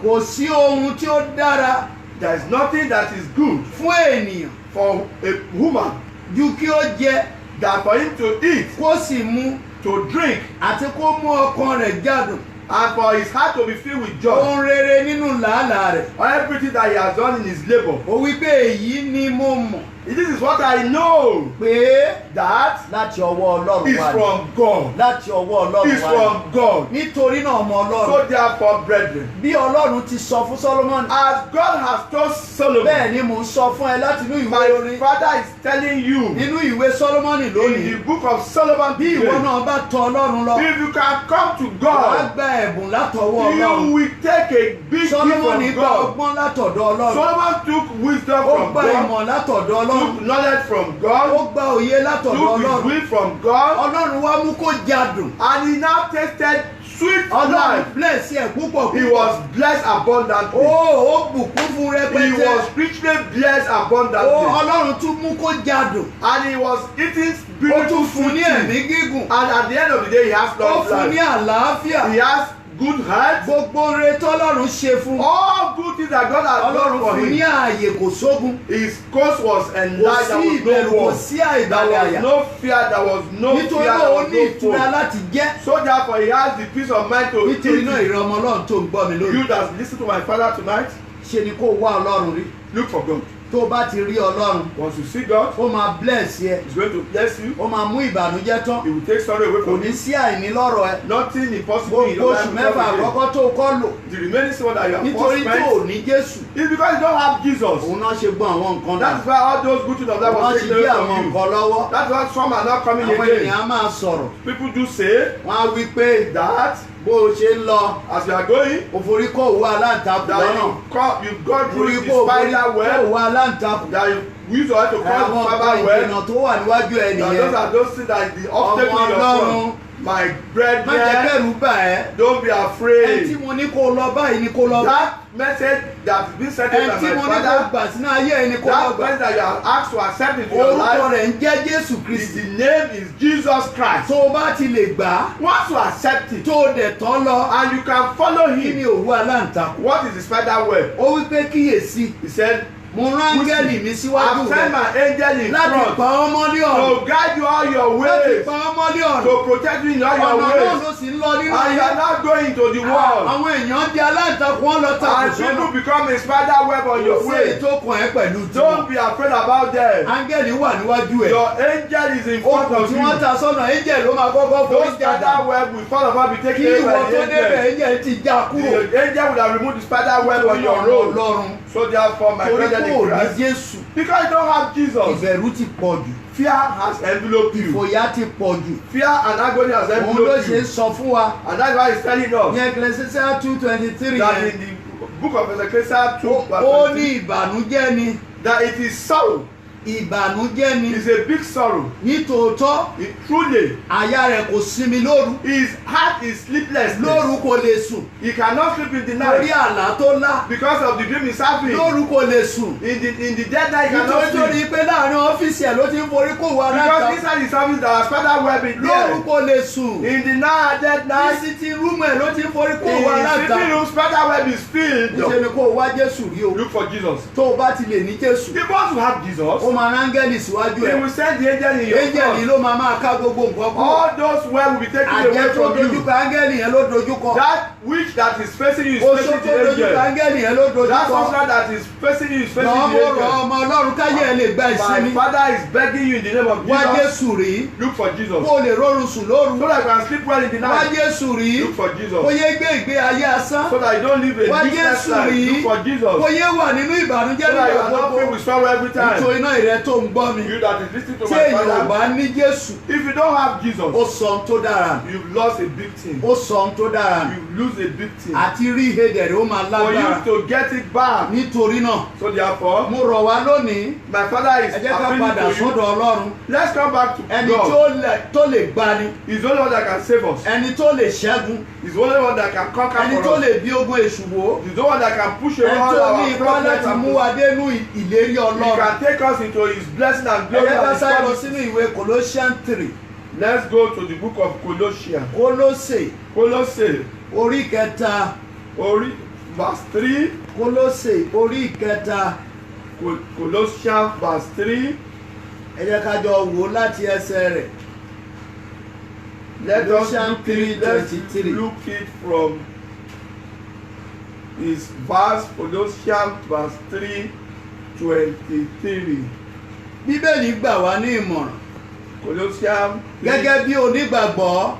C: Kò sí ohun tí ó dára
B: There is nothing that is good
C: fún ènìyàn
B: for a woman
C: ju kí ó jẹ
B: than for him to eat,
C: kó sì mu
B: to drink,
C: àti kó mú ọkàn rẹ̀ jádùn
B: and for his heart to be filled with joy.
C: ohun rere nínú làálàá rẹ̀.
B: Everything that he has done in his labor.
C: Ó wí pé èyí ni mo mọ̀
B: This is what I know,
C: pé
B: that
C: láti ọwọ́ Ọlọ́run
B: is
C: wá ni.
B: from God.
C: Láti ọwọ́ Ọlọ́run
B: Is
C: wá ni.
B: from God.
C: Nítorí náà ọmọ Ọlọ́run.
B: So therefore, brethren,
C: Bí Ọlọ́run ti sọ fún Solomon.
B: as God has told Solomon,
C: Bẹ́ẹ̀ ni mò ń sọ fún ẹ láti inú ìwé
B: my
C: orin.
B: father is telling you
C: Nínú ìwé Solomon
B: in
C: lónìí.
B: the book of Solomon,
C: Bí ìwọ
B: today,
C: náà bá tọ Ọlọ́run lọ.
B: if you can come to
C: Wàá
B: God,
C: gba ẹ̀bùn látọwọ́
B: you
C: Ọlọ́run.
B: will take a big gift
C: Solomon
B: from
C: gba
B: God.
C: ọgbọ́n látọ̀dọ̀ Ọlọ́run.
B: Solomon took wisdom
C: Ó
B: from
C: gba
B: God,
C: ìmọ̀ látọ̀dọ̀ Ọlọ́run.
B: took knowledge from
C: Ó
B: God,
C: gba òye látọ̀dọ̀
B: took his
C: Ọlọ́run.
B: will from God,
C: Ọlọ́run wá mú kó jadùn.
B: and he now tasted sweet
C: Ọlọ́run
B: life.
C: bless ẹ̀ púpọ̀
B: He
C: púpọ̀.
B: was blessed abundantly.
C: Ó bùkún fún
B: He
C: rẹpẹtẹ.
B: was richly blessed
C: Ó
B: abundantly.
C: Ọlọ́run tún mú kó jadùn.
B: And he was eating
C: Ó
B: spiritual
C: tún fún
B: food.
C: ní ẹ̀mí gígùn.
B: And at the end of the day, he has
C: Ó
B: long
C: fún ní
B: life.
C: àlàáfíà.
B: He has good health.
C: Gbogbo ire tọ́lọ́run ṣe fún.
B: All good things that God has done
C: Ọlọ́run
B: for
C: fún ní
B: him.
C: ààyè kò sógun.
B: His coast was
C: Kò
B: enlarged.
C: sí
B: There
C: ìbẹ̀rù,
B: was no
C: kò
B: war.
C: sí
B: There
C: àìbalẹ̀ àyà.
B: was no fear. There was no fear.
C: Nítorí
B: There
C: náà ó
B: was
C: ní
B: no
C: ìtura
B: fear.
C: láti jẹ́.
B: So therefore, he has the peace of mind to
C: Nítorí
B: eat
C: náà
B: it.
C: ìran ọmọ Ọlọ́run tó ń gbọ́ mi
B: You
C: lónìí.
B: that listen to my father tonight,
C: Ṣe ni kó wá Ọlọ́run rí.
B: look for God.
C: Tó o bá ti rí Ọlọ́run,
B: Once you see God,
C: ó máa bless yẹ.
B: he's going to bless you.
C: Ó máa mú ìbànújẹ́ tán.
B: He will take sorrow away
C: Kò
B: from
C: ní
B: you.
C: sí àìní lọ́rọ̀ ẹ.
B: Nothing impossible in
C: Gbogbo
B: your
C: oṣù
B: life.
C: mẹ́fà
B: because of
C: àkọ́kọ́ tó kọ́ lò.
B: it. The remaining one that you have
C: Nítorí
B: first
C: tó ò
B: spent
C: ní Jésù.
B: is because you don't have Jesus.
C: Òun náà ṣe gbọ́n àwọn nǹkan
B: That is why all those good things of life
C: Wọ́n
B: was
C: ti
B: taken
C: gbé
B: away
C: àwọn
B: from you.
C: nǹkan lọ́wọ́.
B: That's why some are not coming
C: Àwọn
B: again.
C: ènìyàn á máa sọ̀rọ̀.
B: People do say
C: Wọ́n á wí pé
B: that
C: bó o ṣe ń lọ,
B: as you are going,
C: o forí kó òwú aláǹtakùn
B: that
C: lọ́nà.
B: you go through
C: Forí
B: the
C: kó
B: spider web,
C: òwú aláǹtakùn.
B: that you use your head to cross
C: Àwọn
B: the
C: nǹkan
B: spider web.
C: ìdènà tó wà níwájú ẹ
B: Now
C: nìyẹn.
B: those are those things that the obstacle in your
C: Ọlọ́run,
B: front. My
C: Má jẹ́
B: brethren,
C: kẹ́rù bà ẹ́.
B: don't be
C: Ẹni tí
B: afraid.
C: mo ní kó lọ báyìí ni kó lọ bá.
B: That message that has been sent
C: Ẹni
B: by
C: tí mo
B: my
C: ní kó
B: father,
C: gbà sínú ayé ẹni kó lọ
B: that
C: gbà.
B: message that you are asked to accept into your
C: Orúkọ
B: life,
C: rẹ̀ ń jẹ́ Jésù
B: is
C: Kristi.
B: the name is Jesus Christ.
C: Tó o bá ti lè gbà á,
B: Once you accept it
C: tó o dẹ̀ tán lọ,
B: and you can follow
C: kí ni
B: him,
C: òwú aláǹtakùn?
B: what is the spider web?
C: Ó wí pé kíyèsí,
B: He said,
C: mo rán áńgẹ́lì mi síwájú
B: I've
C: rẹ
B: sent my angel in
C: láti
B: front
C: pa ọ́ mọ́ ní ọ̀run
B: to guide you all your
C: láti
B: ways,
C: pa ọ́ mọ́ ní ọ̀run
B: to protect you in all
C: ọ̀nà
B: your
C: náà
B: ways.
C: ló sì ń lọ nínú
B: And you
C: ayé
B: are not going to the world.
C: àwọn èèyàn di aláǹtakùn wọn lọ takùn
B: And
C: sọ́nà
B: people become a spider web on your
C: ṣé
B: way.
C: ètò kan ẹ̀ pẹ̀lú tí
B: Don't be afraid about them.
C: áńgẹ́lì wà níwájú ẹ̀
B: Your angel is in front
C: okùn
B: of
C: tí wọ́n
B: you.
C: ta sọ́nà angel ló máa kọ́kọ́ forí
B: Those
C: jàdá
B: spider web will fall apart, be
C: kí
B: taken away
C: ìwọ
B: by
C: tó
B: the
C: débẹ̀
B: angel.
C: angel ti já kúrò
B: The angel would have removed the spider web on your road.
C: Ọlọ́run
B: So therefore, my
C: torí
B: brother
C: kò
B: in
C: ní
B: Christ,
C: Jésù
B: because you don't have Jesus,
C: ìbẹ̀rù ti pọ̀ jù
B: fear has enveloped you.
C: ìfòyà ti pọ̀ jù
B: Fear and agony has
C: òun ló
B: enveloped
C: ṣe
B: you.
C: sọ fún wa
B: And that's why he's telling us
C: ní Ecclesiastes 2:23
B: that
C: yẹn
B: in the book of Ecclesiastes 2,
C: ó ní
B: verse 20,
C: ìbànújẹ́ ni
B: that it is sorrow.
C: ìbànújẹ́ ni
B: It's a big sorrow.
C: nítòótọ́
B: Truly,
C: àyà rẹ̀ kò sinmi lóru
B: his heart is sleepless.
C: lóru kò lè sùn
B: He cannot sleep in the
C: torí
B: night
C: àlá tó lá
B: because of the dream he's having.
C: lóru kò lè sùn
B: In the dead night, he cannot
C: nítorí
B: sleep.
C: pé láàrin ọ́fíìsì ẹ̀ ló ti ń forí kó wa
B: Because
C: láta
B: inside his office there are spider web in
C: lóru
B: there.
C: kò lè sùn
B: In the night, dead
C: ní
B: night,
C: sítì rúmù ẹ̀ ló ti ń forí kó
B: in
C: wa
B: his
C: láta
B: sleeping room, spider web is filled.
C: níṣẹ́ ni kó o wá Jésù rí o
B: Look for Jesus.
C: tó o bá ti lè ní Jésù
B: If once you have Jesus,
C: ó máa rángẹ́lì síwájú
B: he
C: ẹ̀
B: will send the angel in your
C: áńgẹ́lì
B: front.
C: ló máa ká gbogbo nǹkan kú
B: All those web will be taken
C: àjẹ́
B: away
C: tó
B: from you.
C: dojúkọ áńgẹ́lì yẹn ló dojúkọ
B: That witch that is facing you is
C: oṣó
B: facing
C: tó
B: the
C: dojúkọ
B: angel.
C: áńgẹ́lì yẹn ló
B: That
C: dojúkọ
B: sorcerer that is facing you is facing
C: lọ́ọ́
B: the
C: mo rọ
B: angel.
C: ọmọ Ọlọ́run káyé ẹ̀ lè gba
B: My
C: ìsinmi
B: father is begging you in the name of
C: wá
B: Jesus.
C: Jésù rí
B: Look for Jesus.
C: kó o lè rọrùn sùn lóru
B: So that you can sleep well in the
C: wá
B: night.
C: Jésù rí
B: Look for Jesus.
C: kó yé gbé ìgbé ayé asán
B: So that you don't live a
C: Wá
B: useless
C: Jésù
B: life.
C: rí.
B: Look for Jesus.
C: kó yé wà nínú ìbànújẹ́
B: So that you
C: nígbà
B: are not
C: gbogbo
B: filled with sorrow every time.
C: nítorí náà ìrẹ́ tó ń gbọ́ mi
B: You that is listening to
C: tí
B: my
C: èèyàn ò
B: father.
C: bá ní Jésù
B: If you don't have Jesus,
C: ó sọ ohun tó dára nù
B: you've lost a big thing.
C: ó sọ ohun tó dára nù
B: You lose a big thing.
C: àti rí ìhédè rẹ̀ ó máa
B: For
C: lágbára
B: you to get it back.
C: nítorí náà
B: So therefore,
C: mo rọ̀ wá lónìí
B: my father is
C: ẹ jẹ́ ká padà
B: appealing to you.
C: sọ́dọ̀ Ọlọ́run
B: Let's come back to
C: ẹni
B: God.
C: tó lè gbani
B: He's the only one that can save us.
C: ẹni tó lè ṣẹ́gun
B: He's the only one that can conquer
C: ẹni
B: for
C: tó
B: us.
C: lè bí ogun èṣù wò
B: He's the one that can push away
C: ẹni
B: all
C: tó ní
B: our
C: ipá
B: problems
C: láti
B: and
C: mú wa dénú ìlérí
B: He
C: Ọlọ́run
B: can take us into His blessing and
C: ẹ
B: glory.
C: jẹ́ ká
B: and His
C: sáré lọ
B: promise.
C: sínú ìwé Colossians 3
B: Let's go to the book of Colossians.
C: Kólósè
B: Colossians,
C: orí kẹta
B: verse 3.
C: Kólósè orí kẹta
B: Colossians, verse 3.
C: ẹ jẹ́ ká jọ wò ó láti ẹsẹ̀ rẹ̀
B: Let's
C: Colossians
B: look
C: 3:23.
B: look it from his verse, Colossians, verse 3:23.
C: Bíbélì gbà wá ní ìmọ̀ràn
B: Colossians 3.
C: gẹ́gẹ́ bí onígbàgbọ́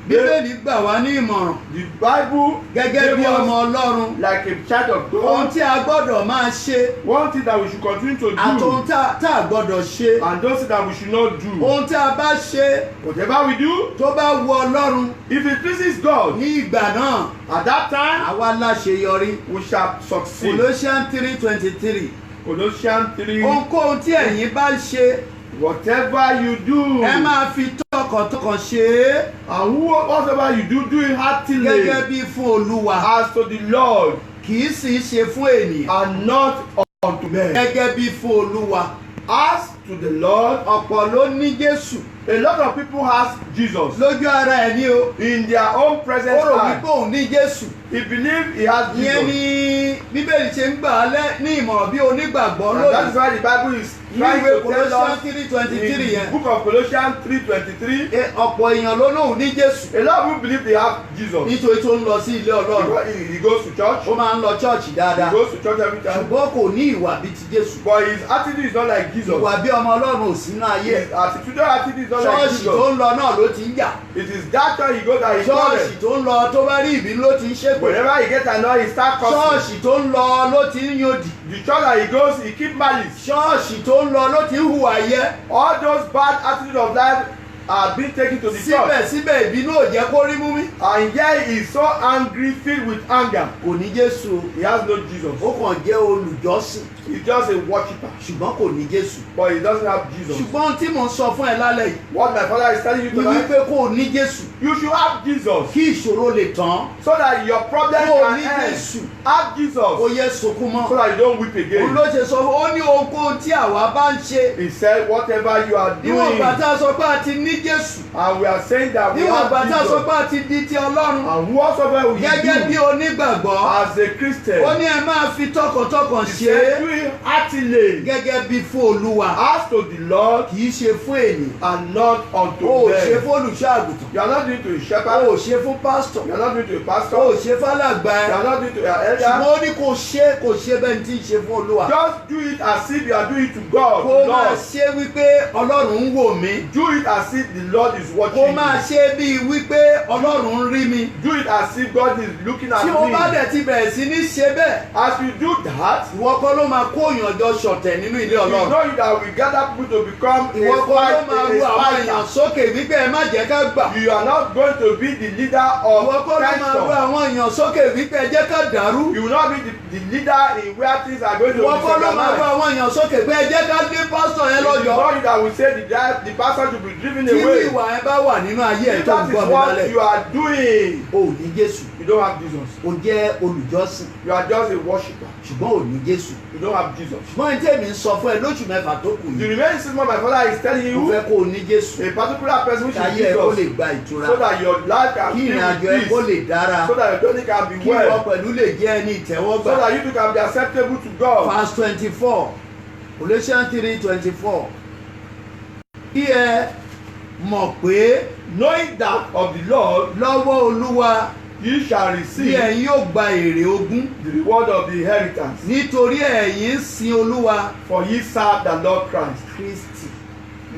C: Bíbélì gbà wá ní ìmọ̀ràn
B: The Bible
C: gẹ́gẹ́ bí
B: gave us
C: ọmọ Ọlọ́run
B: like a child of
C: ohun
B: God.
C: tí a gbọ́dọ̀ máa ṣe
B: One thing that we should continue to
C: àtòhun
B: do,
C: tá a gbọ́dọ̀ ṣe
B: and those things that we should not do.
C: ohun tí a bá ṣe
B: Whatever we do,
C: tó bá wu Ọlọ́run
B: if it pleases God,
C: ní ìgbà náà
B: at that time
C: àwa láṣeyọrí
B: we shall succeed.
C: Colossians 3:23
B: Colossians 3.
C: ohunkóhun tí ẹ̀yin bá ṣe
B: Whatever you do,
C: ẹ máa fi tọkàntọkàn ṣe é
B: and whatever you do, do it heartily
C: gẹ́gẹ́ bí fún Olúwa
B: as to the Lord,
C: kì í sì í ṣe fún ènìyàn
B: and not unto men.
C: gẹ́gẹ́ bí fún Olúwa
B: As to the Lord,
C: ọ̀pọ̀ ló ní Jésù
B: a lot of people has Jesus
C: lójú ara ẹ̀ ní o
B: in their own present
C: ó rò
B: time.
C: wípé òun ní Jésù
B: He believe he has
C: ìyẹn ni
B: Jesus.
C: Bíbélì ṣe ń gbà á ní ìmọ̀ràn bí onígbàgbọ́
B: And that is
C: lónìí
B: why the Bible is
C: ní
B: trying
C: ìwé
B: to tell
C: Colossians
B: us
C: 3:23
B: in
C: yẹn
B: the book of Colossians 3:23.
C: ọ̀pọ̀ èèyàn ló lóun ní Jésù
B: A lot of people believe they have Jesus.
C: nítorí tó ń lọ sí ilé Ọlọ́run
B: He goes to church.
C: ó máa ń lọ ṣọ́ọ̀ṣì dáadáa
B: He goes to church every time.
C: ṣùgbọ́n kò ní ìwà bíi ti Jésù
B: But his attitude is not like Jesus.
C: ìwà bí ọmọ Ọlọ́run ò sínú ayé
B: His attitude is not like
C: ṣọ́ọ̀ṣì tó
B: Jesus.
C: ń lọ náà ló ti ń jà
B: It is that time he goes that he
C: ṣọ́ọ̀ṣì
B: quarrel.
C: tó ń lọ tó bá rí ìbínú ló ti ń ṣépè
B: Whenever he gets annoyed, he start cursing.
C: ṣọ́ọ̀ṣì tó ń lọ ló ti ń yòdì
B: The church that he goes, he keep malice.
C: ṣọ́ọ̀ṣì tó ń lọ ló ti ń hùwà yẹ
B: All those bad attitudes of life are being taken to the church.
C: síbẹ̀síbẹ̀ ìbínú ò jẹ́ kó rí mú mi
B: And yet he is so angry, filled with anger.
C: kò ní Jésù
B: He has no Jesus.
C: ó kàn jẹ́ olùjọ́sìn
B: He's just a worshiper.
C: ṣùgbọ́n kò ní Jésù
B: But he doesn't have Jesus.
C: ṣùgbọ́n tí mò ń sọ fún ẹ lálẹ́ yìí
B: What my father is telling you
C: ni
B: tonight
C: wípé kò ní Jésù
B: You should have Jesus
C: kí ìṣòro lè tán.
B: so that your problem
C: Kó o
B: can
C: ní
B: end.
C: Jésù.
B: Have Jesus
C: Ó yẹ sunkún
B: so
C: mọ́.
B: that you don't weep
C: Òun
B: again.
C: ló ṣe sọ ó ní ohunkóhun tí àwa bá ń ṣe.
B: He said, whatever you are
C: Níwọ̀n ìgbà
B: doing,
C: tá a sọ pé a ti ní Jésù.
B: and we are saying that we
C: Níwọ̀n ìgbà
B: have
C: tá a sọ
B: Jesus,
C: pé a ti di ti Ọlọ́run.
B: and whatsoever we
C: Gẹ́gẹ́ bí
B: do
C: onígbàgbọ́.
B: as a Christian,
C: Ó ní ẹ máa fi tọkàntọkàn
B: he
C: ṣe
B: said,
C: é.
B: do it heartily,
C: Gẹ́gẹ́ bí fún Olúwa.
B: as to the Lord
C: Kì í ṣe fún ènìyàn.
B: and not unto
C: O ò ṣe
B: them.
C: fún olùṣọ́ àgùntàn.
B: You are not doing to a
C: O
B: shepherd,
C: ò ṣe fún pásítọ̀.
B: you are not doing to a
C: O ò
B: pastor,
C: ṣe fálàgbà
B: you
C: ẹ.
B: are not doing to an elder.
C: Ṣùgbọ́n ó ní kò ṣe bẹ́ẹ̀ tí ń ṣe fún Olúwa.
B: Just do it as if you are doing it to God,
C: Kó
B: to
C: máa
B: Lord.
C: ṣe wípé Ọlọ́run ń wò mí.
B: Do it as if the Lord is watching
C: Kó máa
B: you.
C: ṣe bíi wípé Ọlọ́run ń rí mi.
B: Do it as if God is looking at
C: Tí o bá
B: me.
C: dẹ̀ ti bẹ̀rẹ̀ sí ní ṣe bẹ́ẹ̀,
B: As you do that,
C: ìwọ kọ́ ló máa kó ìyànjọ ṣọ̀tẹ̀ nínú ilé
B: you
C: Ọlọ́run.
B: know that we gather people to become
C: Ìwọ kọ́ ló máa ru àwọn èèyàn
B: a
C: sókè wípé ẹ má jẹ́ ká gbà.
B: You are not going to be the leader of
C: Ìwọ kọ́ ló máa ru
B: tension.
C: àwọn èèyàn sókè wípé ẹ jẹ́ ká dàrú.
B: You will not be the leader in where things are going to be
C: Ìwọ kọ́ ló máa ru
B: disorganized.
C: àwọn èèyàn sókè pé ẹ jẹ́ ká dé pásítọ̀ yẹn
B: It is
C: lọ́jọ́.
B: not that we say the pastor should be driven
C: Tí
B: away.
C: ìwà ẹ bá wà nínú ayé ẹ̀
B: If
C: tó ń
B: that
C: gbọ́
B: is
C: mi
B: what
C: lálẹ́.
B: you are doing,
C: O ò ní Jésù.
B: you don't have Jesus.
C: O jẹ́ olùjọ́sìn
B: You are just a worshipper.
C: ṣùgbọ́n ò ní Jésù.
B: You don't have Jesus.
C: Ṣùgbọ́n ní tèmi ń sọ fún ẹ lóṣù mẹ́fà tó kù
B: The
C: yìí.
B: remaining 6 months, my father is telling
C: Mo
B: you
C: fẹ́ kó o ní Jésù.
B: a particular person which is
C: Káyé ẹ kó lè
B: Jesus,
C: gba ìtura.
B: so that your life can
C: Kí
B: be
C: ìrìn àjò ẹ kó
B: with
C: lè
B: peace,
C: dára.
B: so that your journey can be
C: Kí ìwọ
B: well,
C: pẹ̀lú lè jẹ́ ẹni
B: so
C: ìtẹ́wọ́gbà.
B: that you too can be acceptable to God.
C: Verse 24, Colossians 3:24. Kí ẹ mọ̀ pé
B: Knowing that of the Lord,
C: lọ́wọ́ Olúwa
B: ye shall
C: bí
B: receive
C: ẹ̀yin yóò gba èrè ogún.
B: the reward of the inheritance.
C: Nítorí ẹ̀yin ń sin Olúwa
B: For ye serve the Lord Christ.
C: Kristi.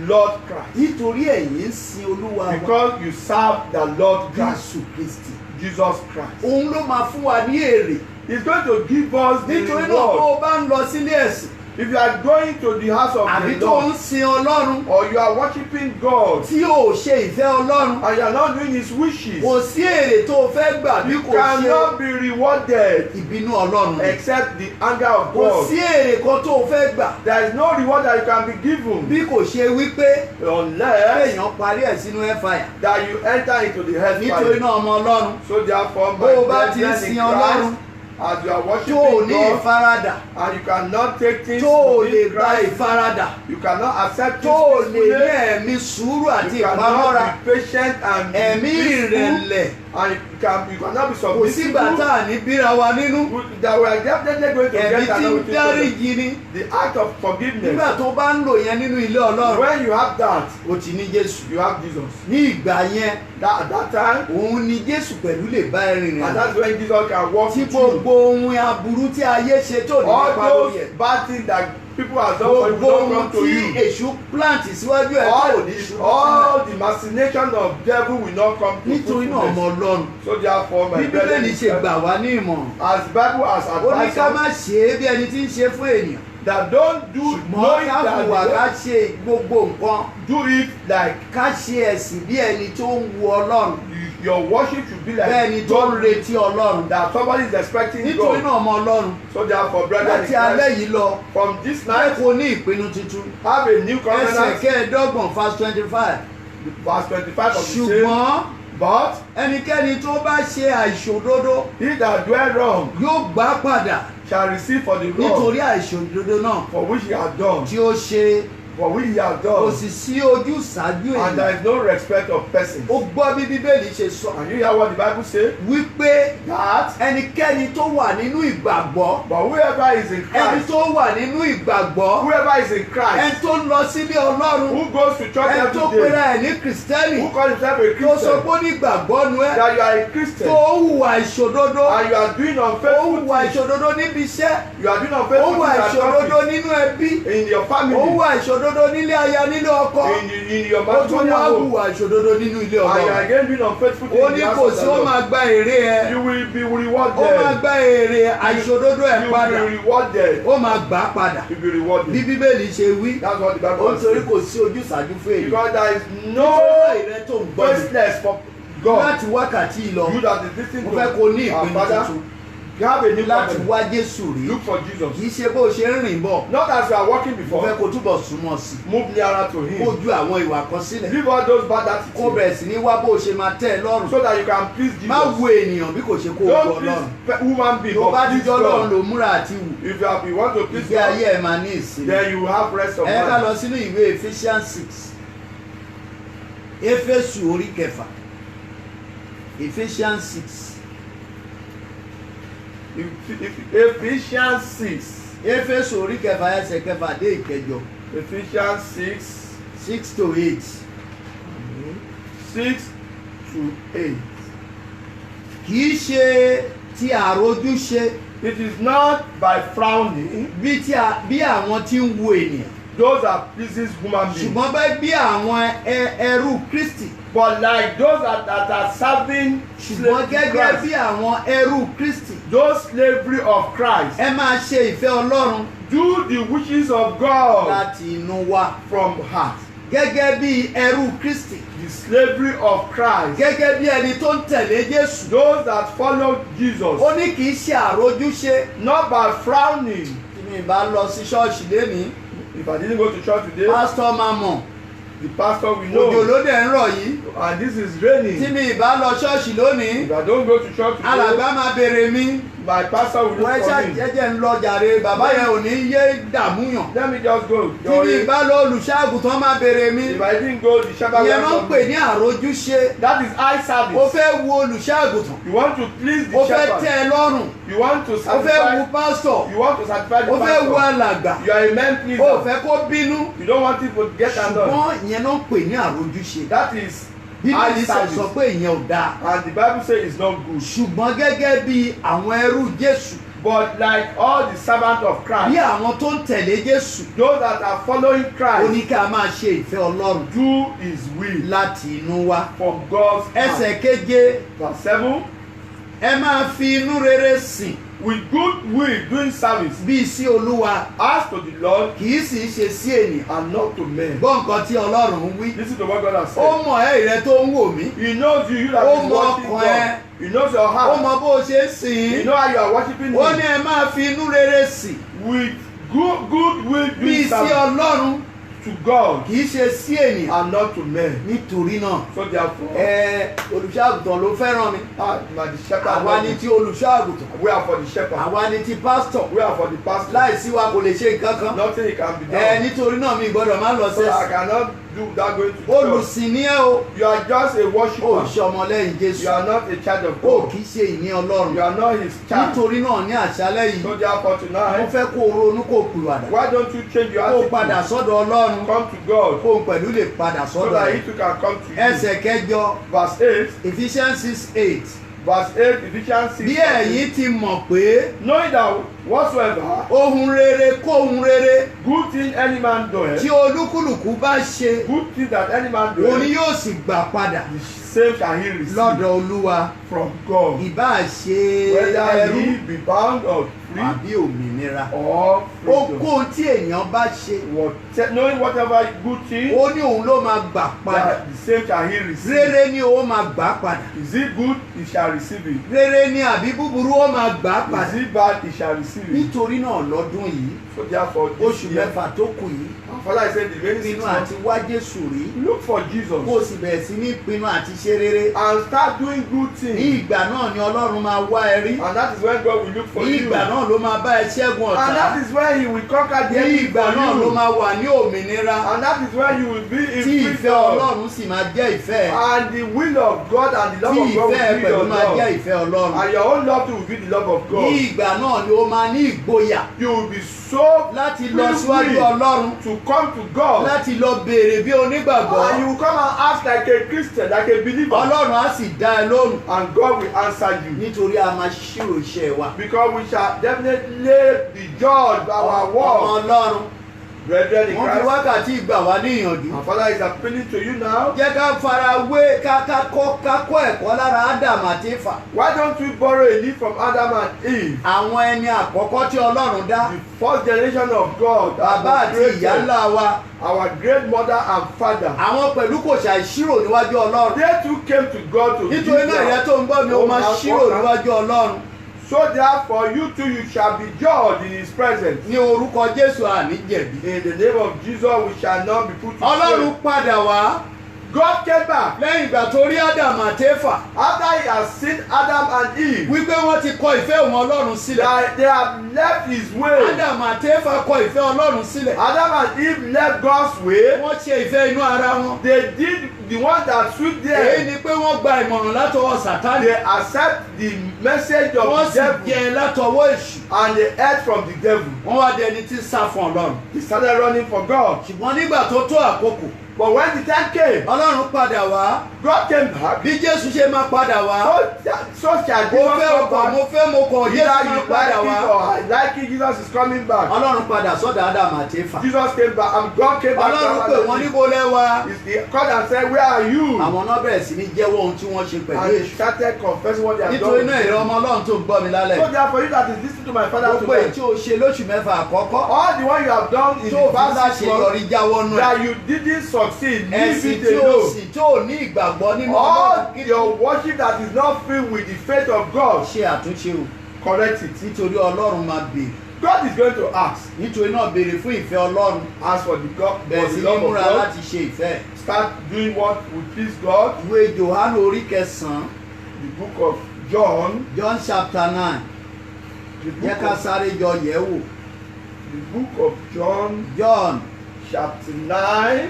B: Lord Christ.
C: Nítorí ẹ̀yin ń sin Olúwa wa
B: Because you serve the Lord Christ.
C: Jésù Kristi.
B: Jesus Christ.
C: Òun ló máa fún wa ní èrè.
B: He's going to give us the
C: Nítorí náà bó
B: reward.
C: o bá ń lọ sílé ẹ̀sìn
B: If you are going to the house of
C: àbí
B: the
C: tó ń
B: Lord,
C: sin Ọlọ́run
B: or you are worshiping God,
C: tí ò ṣe ìfẹ́ Ọlọ́run,
B: and you are not doing His wishes,
C: kò sí èrè tó o fẹ́ gbà bí
B: you
C: kò ṣe
B: cannot be rewarded
C: ìbínú Ọlọ́run.
B: except the anger of
C: Kò
B: God.
C: sí èrè kan tó o fẹ́ gbà
B: There is no reward that you can be given
C: bí kò ṣe wípé
B: unless
C: èèyàn parí ẹ̀ sínú hellfire.
B: that you enter into the
C: Nítorí
B: hellfire.
C: náà ọmọ Ọlọ́run
B: So therefore,
C: bó
B: my
C: o bá ti ń
B: brethren
C: sin
B: in
C: Ọlọ́run
B: Christ, as you are
C: tó o
B: worshiping
C: ní
B: God,
C: ìfaradà
B: and you cannot take things
C: tó o lè
B: in
C: gba
B: Christ,
C: ìfaradà
B: you cannot accept
C: tó o
B: things
C: lè ní
B: peacefully,
C: ẹ̀mí sùúrù àti
B: you
C: ìpamọ́ra
B: cannot be patient and
C: ẹ̀mí
B: be peaceful,
C: ìrẹ̀lẹ̀
B: and you cannot be
C: kò sígbà tá
B: submissive.
C: à ní bíra wa nínú
B: That we are definitely going to
C: ẹ̀mí
B: get
C: tí
B: along
C: ń
B: with each other.
C: dáríjì ni
B: The act of forgiveness.
C: nígbà tó bá ń lò yẹn nínú ilé Ọlọ́run
B: When you have that,
C: o ti ní Jésù.
B: you have Jesus.
C: Ní ìgbà yẹn
B: That at that time,
C: òun ni Jésù pẹ̀lú lè bá ẹ rìnrìn
B: and
C: àjò.
B: that's when Jesus can walk
C: Tí
B: with you.
C: gbogbo ohun aburú tí ayé ṣe tó ní
B: All
C: nípa lórí
B: those
C: ẹ̀.
B: bad things that people have done for you
C: Gbogbo
B: will not
C: ohun
B: come to
C: tí
B: you.
C: èṣù plant síwájú ẹ̀ tó ò ní ṣubú sílẹ̀.
B: All the machination of devil will not come to
C: Nítorí náà ọmọ
B: fruitfulness.
C: Ọlọ́run
B: So therefore, my
C: bí
B: brethren,
C: Bíbélì ṣe gbà wá ní ìmọ̀ràn.
B: as the Bible has
C: Ó ní
B: advised
C: ká má
B: us,
C: ṣe é bí ẹni tí ń ṣe fún ènìyàn.
B: that don't do
C: Ṣùgbọ́n
B: knowing
C: ká
B: that
C: hùwà ká
B: the
C: ṣe gbogbo nǹkan.
B: do it like
C: Ká ṣe ẹ̀sìn bí ẹni tó ń wu Ọlọ́run.
B: your worship should be like
C: Bẹ́ẹ̀ni tó ń
B: God,
C: retí Ọlọ́run.
B: that somebody is expecting
C: Nítorí
B: God.
C: náà ọmọ Ọlọ́run
B: So therefore, brethren, in
C: láti alẹ́
B: Christ,
C: yìí lọ
B: from this
C: ẹ
B: night,
C: kò ní ìpinnu tuntun.
B: have a new
C: Ẹsẹ̀
B: covenant.
C: kẹẹ̀ẹ́dọ́gbọ̀n verse 25.
B: Verse 25 of the same.
C: Ṣùgbọ́n
B: But
C: ẹnikẹ́ni tó bá ṣe àìṣòdodo
B: he that dwell wrong
C: yóò gbà padà
B: shall receive for the wrong
C: nítorí àìṣòdodo náà
B: for which he has done.
C: tí ó ṣe.
B: For which he has
C: Kò
B: done.
C: sì sí ojú ṣáájú
B: And there
C: èyí.
B: is no respect of persons.
C: Ó gbọ́ bí Bíbélì ṣe sọ
B: And you hear what the Bible says?
C: wípé
B: That
C: ẹnikẹ́ni tó wà nínú ìgbàgbọ́
B: but whoever is in
C: ẹni
B: Christ,
C: tó wà nínú ìgbàgbọ́
B: whoever is in
C: ẹni
B: Christ,
C: tó lọ sílé Ọlọ́run
B: who goes to church
C: ẹni tó
B: every
C: pera
B: day,
C: ẹ̀ ní Kìrìsìtẹ́nì
B: who calls himself a
C: tó sọ
B: Christian,
C: pé ó ní ìgbàgbọ́ nu ẹ́
B: that you are a
C: tó
B: Christian,
C: hùwà ìṣòdodo
B: and you are doing
C: ó
B: unfaithful
C: hùwà
B: things,
C: ìṣòdodo níbi iṣẹ́
B: you are doing
C: ó
B: unfaithful
C: hùwà
B: things at
C: ìṣòdodo
B: office,
C: nínú ẹbí
B: in your
C: ó
B: family,
C: hùwà ìṣòdodo nílé aya nílé ọkọ
B: in your
C: ó tún wá
B: matrimonial home,
C: hùwà ìṣòdodo nínú ilé
B: and you are
C: Ọlọ́run.
B: again doing unfaithful
C: Ó
B: things in
C: ní
B: the house
C: kò
B: of
C: sí
B: the
C: ó
B: Lord.
C: máa gba èrè ẹ
B: You will be
C: ó máa
B: rewarded.
C: gba èrè àìṣòdodo ẹ̀
B: You
C: padà
B: will be rewarded.
C: ó máa gbà á padà
B: You will be rewarded.
C: bí Bíbélì ṣe wí
B: That's what the
C: ó
B: Bible
C: nítorí
B: says.
C: kò sí ojúsàájú fún èyí.
B: Because there is
C: Nítorí
B: no
C: ìrẹ́ tó ń gbọ́ mi
B: faithless for God.
C: láti wákàtí yìí lọ
B: You that is listening
C: mo
B: to
C: fẹ́ kó ní
B: our
C: ìpinnu
B: Father,
C: tuntun
B: You have a new
C: láti
B: covenant.
C: wá Jésù rí.
B: Look for
C: Kì
B: Jesus.
C: í ṣe bó ṣe ń rìn bọ̀.
B: Not as you are walking
C: Mo fẹ́
B: before.
C: kó túbọ̀ súnmọ́ sí i.
B: Move nearer to
C: Kó
B: him.
C: ju àwọn ìwà kan sílẹ̀.
B: Leave all those bad
C: Kó
B: attitudes
C: bẹ̀rẹ̀ sí ní wá bó ṣe máa tẹ́ ẹ lọ́rùn.
B: so that you can please
C: Má
B: Jesus.
C: wo ènìyàn bí kò ṣe kó o
B: Don't
C: gbọ́
B: please
C: Ọlọ́run.
B: human being,
C: Tó bá
B: but
C: ti
B: please
C: jọ́ Ọlọ́run
B: God.
C: ló múra àti wù.
B: If you want to please
C: Ìgbé ayé
B: God,
C: ẹ̀ máa ní ìsinmi.
B: then you will have rest of
C: Ẹ ká
B: mind.
C: lọ sínú ìwé Ephesians 6. Éfésù orí kẹfà. Ephesians 6.
B: Ephesians 6.
C: Éfésù orí kẹfà ẹsẹ̀ kẹfà dé ìkẹjọ.
B: Ephesians 6.
C: 6 to 8.
B: 6 to 8.
C: Kì í ṣe ti àròjúṣe
B: It is not by frowning
C: bí àwọn tí ń wo ènìyàn.
B: those that pleases human beings,
C: Ṣùgbọ́n bẹ́ẹ̀ bí àwọn ẹrú Kristi.
B: but like those that are serving
C: Ṣùgbọ́n
B: slavery
C: gẹ́gẹ́
B: Christ,
C: bí àwọn ẹrú Kristi.
B: those slavery of Christ,
C: Ẹ máa ṣe ìfẹ́ Ọlọ́run
B: do the wishes of God
C: láti inú wa.
B: from heart.
C: Gẹ́gẹ́ bí ẹrú Kristi.
B: The slavery of Christ,
C: Gẹ́gẹ́ bí ẹni tó ń tẹ̀lé Jésù.
B: those that follow Jesus,
C: Ó ní kì í ṣe àròjúṣe.
B: not by frowning.
C: Tí mi bá lọ sí ṣọ́ọ̀ṣì lénìí,
B: If I didn't go to church today,
C: pásítọ̀ máa mọ̀.
B: the pastor will
C: Òjò
B: know,
C: ló dẹ̀ ń rọ̀ yìí.
B: and this is
C: Tí
B: raining.
C: mi bá lọ ṣọ́ọ̀ṣì lónìí,
B: If I don't go to church today,
C: alàgbà máa béèrè mi.
B: my pastor will
C: Wọ́n
B: look for
C: ṣá
B: me.
C: jẹ́jẹ́ ń lọ jàre, bàbá yẹn ò ní yé dààmú yàn.
B: Let me just go.
C: Tí mi bá lọ olùṣàgùtàn máa béèrè mi.
B: If I didn't go, the shepherd
C: Ìyẹn ló
B: will
C: ń
B: come.
C: pè ní àròjúṣe.
B: That is eye
C: Ó
B: service.
C: fẹ́ wo olùṣàgùtàn.
B: You want to please
C: Ó
B: the
C: fẹ́
B: shepherd.
C: tẹ́ ẹ lọ́rùn.
B: You want to
C: Ó fẹ́ wo
B: satisfy.
C: pásítọ̀.
B: You want to satisfy the
C: Ó fẹ́ wo
B: pastor.
C: alàgbà.
B: You are a man
C: Ó
B: pleaser.
C: fẹ́ kó bínú.
B: You don't want people to get undone.
C: Ṣùgbọ́n ìyẹn ló ń pè ní àròjúṣe.
B: That is
C: Bíbélì
B: eye
C: sì sọ
B: service.
C: pé ìyẹn ò dáa.
B: And the Bible says it's not good.
C: Ṣùgbọ́n gẹ́gẹ́ bí àwọn ẹrú Jésù,
B: But like all the servants of
C: bí
B: Christ,
C: àwọn tó ń tẹ̀lé Jésù,
B: those that are following
C: ó
B: Christ,
C: ní ká máa ṣe ìfẹ́ Ọlọ́run
B: do his will
C: láti inú wa.
B: from God's heart.
C: Ẹsẹ̀ keje,
B: Verse 7.
C: ẹ máa fi inú rere sìn
B: With good will doing service
C: bíi sí Olúwa,
B: as to the Lord
C: kì í sì í ṣe sí ènìyàn.
B: and not to men.
C: Gbọ́ nǹkan tí Ọlọ́run ń wí.
B: Listen to what God has
C: Ó
B: said.
C: mọ̀ ẹ́ ìrẹ́ tó ń wò mí.
B: He knows you, you that
C: Ó
B: is
C: mọ
B: watching
C: ọkàn ẹ.
B: God. He knows your
C: Ó
B: heart.
C: mọ bó o ṣe ń sìn
B: He
C: ín.
B: knows how you are worshiping
C: Ó ní
B: Him.
C: ẹ máa fi inú rere sìn
B: With good will
C: bíi
B: doing
C: sí
B: service
C: Ọlọ́run,
B: to God
C: kì í ṣe sí ènìyàn.
B: and not to men.
C: Nítorí náà,
B: So therefore,
C: olùṣọ́àgùtàn ló fẹ́ràn mi.
B: my the shepherd.
C: Àwa ni ti olùṣọ́àgùtàn.
B: We are for the shepherd.
C: Àwa ni ti pásítọ̀.
B: We are for the pastor.
C: Láìsí wa kò lè ṣe nǹkan kan.
B: Nothing it can be done.
C: Nítorí náà mi gbọ́dọ̀ máa lọ
B: So I
C: sẹ́sì.
B: cannot do that going to church.
C: Olùsìn ni ẹ́ o.
B: You are just a
C: Ó
B: worshiper.
C: ṣe ọmọlẹ́yìn Jésù.
B: You are not a child of
C: Ó
B: God.
C: kì í ṣe ìní Ọlọ́run.
B: You are not his child.
C: Nítorí náà ní àṣálẹ́ yìí,
B: So therefore
C: mo
B: tonight,
C: fẹ́ kó o ronú kó o pìwàdà.
B: why don't you change your
C: Kó o padà
B: attitude?
C: sọ́dọ̀ Ọlọ́run.
B: Come to God
C: Kó o pẹ̀lú lè padà
B: so
C: sọ́dọ̀
B: that
C: rẹ̀.
B: he too can come to you.
C: Ẹsẹ̀ kẹjọ,
B: Verse 8.
C: Ephesians 6:8.
B: Verse 8, Ephesians 6.
C: Bí ẹ̀yin ti mọ̀ pé
B: Knowing that whatsoever
C: ohun rere kóhun rere
B: good thing any man doeth,
C: tí olúkúlùkù bá ṣe,
B: good thing that any man
C: òun ni
B: doeth,
C: yóò sì gbà padà
B: the same shall he receive
C: lọ́dọ̀ Olúwa.
B: from God.
C: Ìbá ṣe
B: Whether
C: ẹrú
B: he be bound or free
C: àbí òmìnira.
B: or freedom.
C: Ohunkóhun tí èèyàn bá ṣe,
B: Knowing whatever good thing,
C: ó ní òun ló máa gbà padà.
B: that the same shall he receive.
C: Rere ni ó máa gbà padà.
B: Is it good? He shall receive it.
C: Rere ni àbí búburú ó máa gbà
B: Is
C: padà.
B: it bad? He shall receive it.
C: Nítorí náà lọ́dún yìí,
B: So therefore, this
C: oṣù
B: year,
C: mẹ́fà tó kù yìí,
B: our Father is saying the remaining 6
C: pinnu
B: months,
C: àti wá Jésù rí.
B: look for
C: Kó o
B: Jesus
C: sì bẹ̀rẹ̀ sí ní pinnu àti ṣe rere.
B: and start doing good
C: Ní
B: things.
C: ìgbà náà ni Ọlọ́run máa wá ẹ rí.
B: And that is when God will look for
C: Ní
B: you.
C: ìgbà
B: And
C: náà ló máa bá ẹ ṣẹ́gun ọ̀tá.
B: that is when He will conquer the
C: Ní
B: enemy
C: ìgbà
B: for
C: náà ló
B: you.
C: máa wà ní òmìnira.
B: And that is when you will be in
C: Tí ìfẹ́
B: freedom.
C: Ọlọ́run sì máa jẹ́ ìfẹ́ ẹ.
B: And the will of God and the love
C: Tí
B: of God
C: ìfẹ́ ẹ
B: will be
C: pẹ̀lú
B: your
C: máa jẹ́
B: love.
C: ìfẹ́ Ọlọ́run.
B: And your own love too will be the love of
C: Ní
B: God.
C: ìgbà náà ni ó máa ní ìgboyà
B: You will be so
C: láti lọ síwájú
B: free
C: Ọlọ́run,
B: to come to God.
C: láti lọ béèrè bí onígbàgbọ́.
B: And you will come and ask like a Christian, like a believer.
C: Ọlọ́run á sì dá ẹ lóhùn.
B: And God will answer you.
C: Nítorí a máa ṣírò iṣẹ́ wa.
B: Because we shall definitely be judged by our
C: Ọmọ
B: work.
C: Ọlọ́run,
B: Brethren in
C: wọ́n fi
B: Christ,
C: wákàtí ìgbà wá ní ìyànjú.
B: our Father is appealing to you now.
C: Jẹ́ ká fara wé ká kọ́ ẹ̀kọ́ lára Ádámù àti Éfà.
B: Why don't we borrow a leaf from Adam and Eve,
C: Àwọn ẹni àkọ́kọ́ tí Ọlọ́run dá.
B: the first generation of God, that
C: Bàbá
B: was
C: àti ìyá
B: created,
C: ńlá wa.
B: our great mother and father?
C: Àwọn pẹ̀lú kò ṣàìṣírò níwájú Ọlọ́run.
B: They too came to God to
C: Nítorí náà ìyẹn tó ń gbọ́ mi, ó máa ṣírò níwájú Ọlọ́run.
B: So therefore you too you shall be judged in his presence.
C: ní orúkọ Jésù àní jẹ̀bi.
B: In the name of Jesus we shall not be put to
C: Ọlọ́run
B: shame.
C: padà wá
B: God came back
C: lẹ́yìn ìgbà tó rí Ádámù àti Éfà
B: after he has seen Adam and Eve
C: wípé wọ́n ti kọ ìfẹ́ òun Ọlọ́run sílẹ̀.
B: that they have left his way.
C: Ádámù àti Éfà kọ ìfẹ́ Ọlọ́run sílẹ̀.
B: Adam and Eve left God's way.
C: Wọ́n ṣe ìfẹ́ inú ara wọn.
B: They did the one that suit
C: Èyí
B: them.
C: ni pé wọ́n gba ìmọ̀ràn látọwọ́ Sátánì.
B: They accept the message of
C: Wọ́n
B: the
C: sì
B: devil
C: jẹ látọwọ́ èṣù.
B: and they heard from the devil.
C: Wọ́n wá di ẹni tí ń sá fún Ọlọ́run.
B: They started running for God.
C: Ṣùgbọ́n nígbà tó tó àkókò,
B: But when the time came,
C: Ọlọ́run padà wá.
B: God came back.
C: Bí Jésù ṣe máa padà wá.
B: So shall
C: Mo
B: Jesus
C: fẹ́
B: come
C: ọkọ̀,
B: back.
C: mo fẹ́ mo kọ̀, Jésù
B: Either
C: máa
B: you
C: padà
B: like it
C: wá.
B: or I like it, Jesus is coming back.
C: Ọlọ́run padà sọ́dọ̀ Ádámù àti Éfà.
B: Jesus came back and God came back.
C: Ọlọ́run pè wọ́n níbo lẹ́wà.
B: He called and said, where are you?
C: Àwọn náà bẹ̀rẹ̀ sí ní jẹ́wọ́ ohun tí wọ́n ṣe pẹ̀lú
B: And they
C: èṣù.
B: started confessing what they have
C: Nítorí
B: done.
C: náà ìrẹ́ ọmọ Ọlọ́run tó ń gbọ́ mi lálẹ́.
B: So therefore you that is listening to my father
C: Gbogbo èyí
B: today,
C: tí o ṣe lóṣù mẹ́fà àkọ́kọ́.
B: all the one you have done in
C: Tó
B: the
C: fi
B: past 6 months
C: láṣeyọrí jáwọ́ nù ẹ̀.
B: that you didn't succeed, leave
C: Ẹ̀sìn
B: it
C: tí o
B: alone.
C: sì tó ní ìgbàgbọ́ nínú
B: All
C: Ọlọ́run
B: your worship that is not filled with the faith of God,
C: ṣe àtúnṣe o.
B: correct it.
C: Nítorí Ọlọ́run máa béèrè.
B: God is going to ask.
C: Nítorí náà béèrè fún ìfẹ́ Ọlọ́run.
B: Ask for the God,
C: Bẹ̀rẹ̀
B: for
C: sí
B: the
C: ní
B: love of
C: múra
B: God.
C: láti ṣe ìfẹ́.
B: Start doing what will please God.
C: Ìwé Jòhánù orí kẹsàn-án,
B: The book of John,
C: John chapter 9.
B: the
C: Jẹ́
B: book
C: ká
B: of,
C: sáré jọ yẹ̀ wò.
B: the book of John,
C: John
B: chapter 9.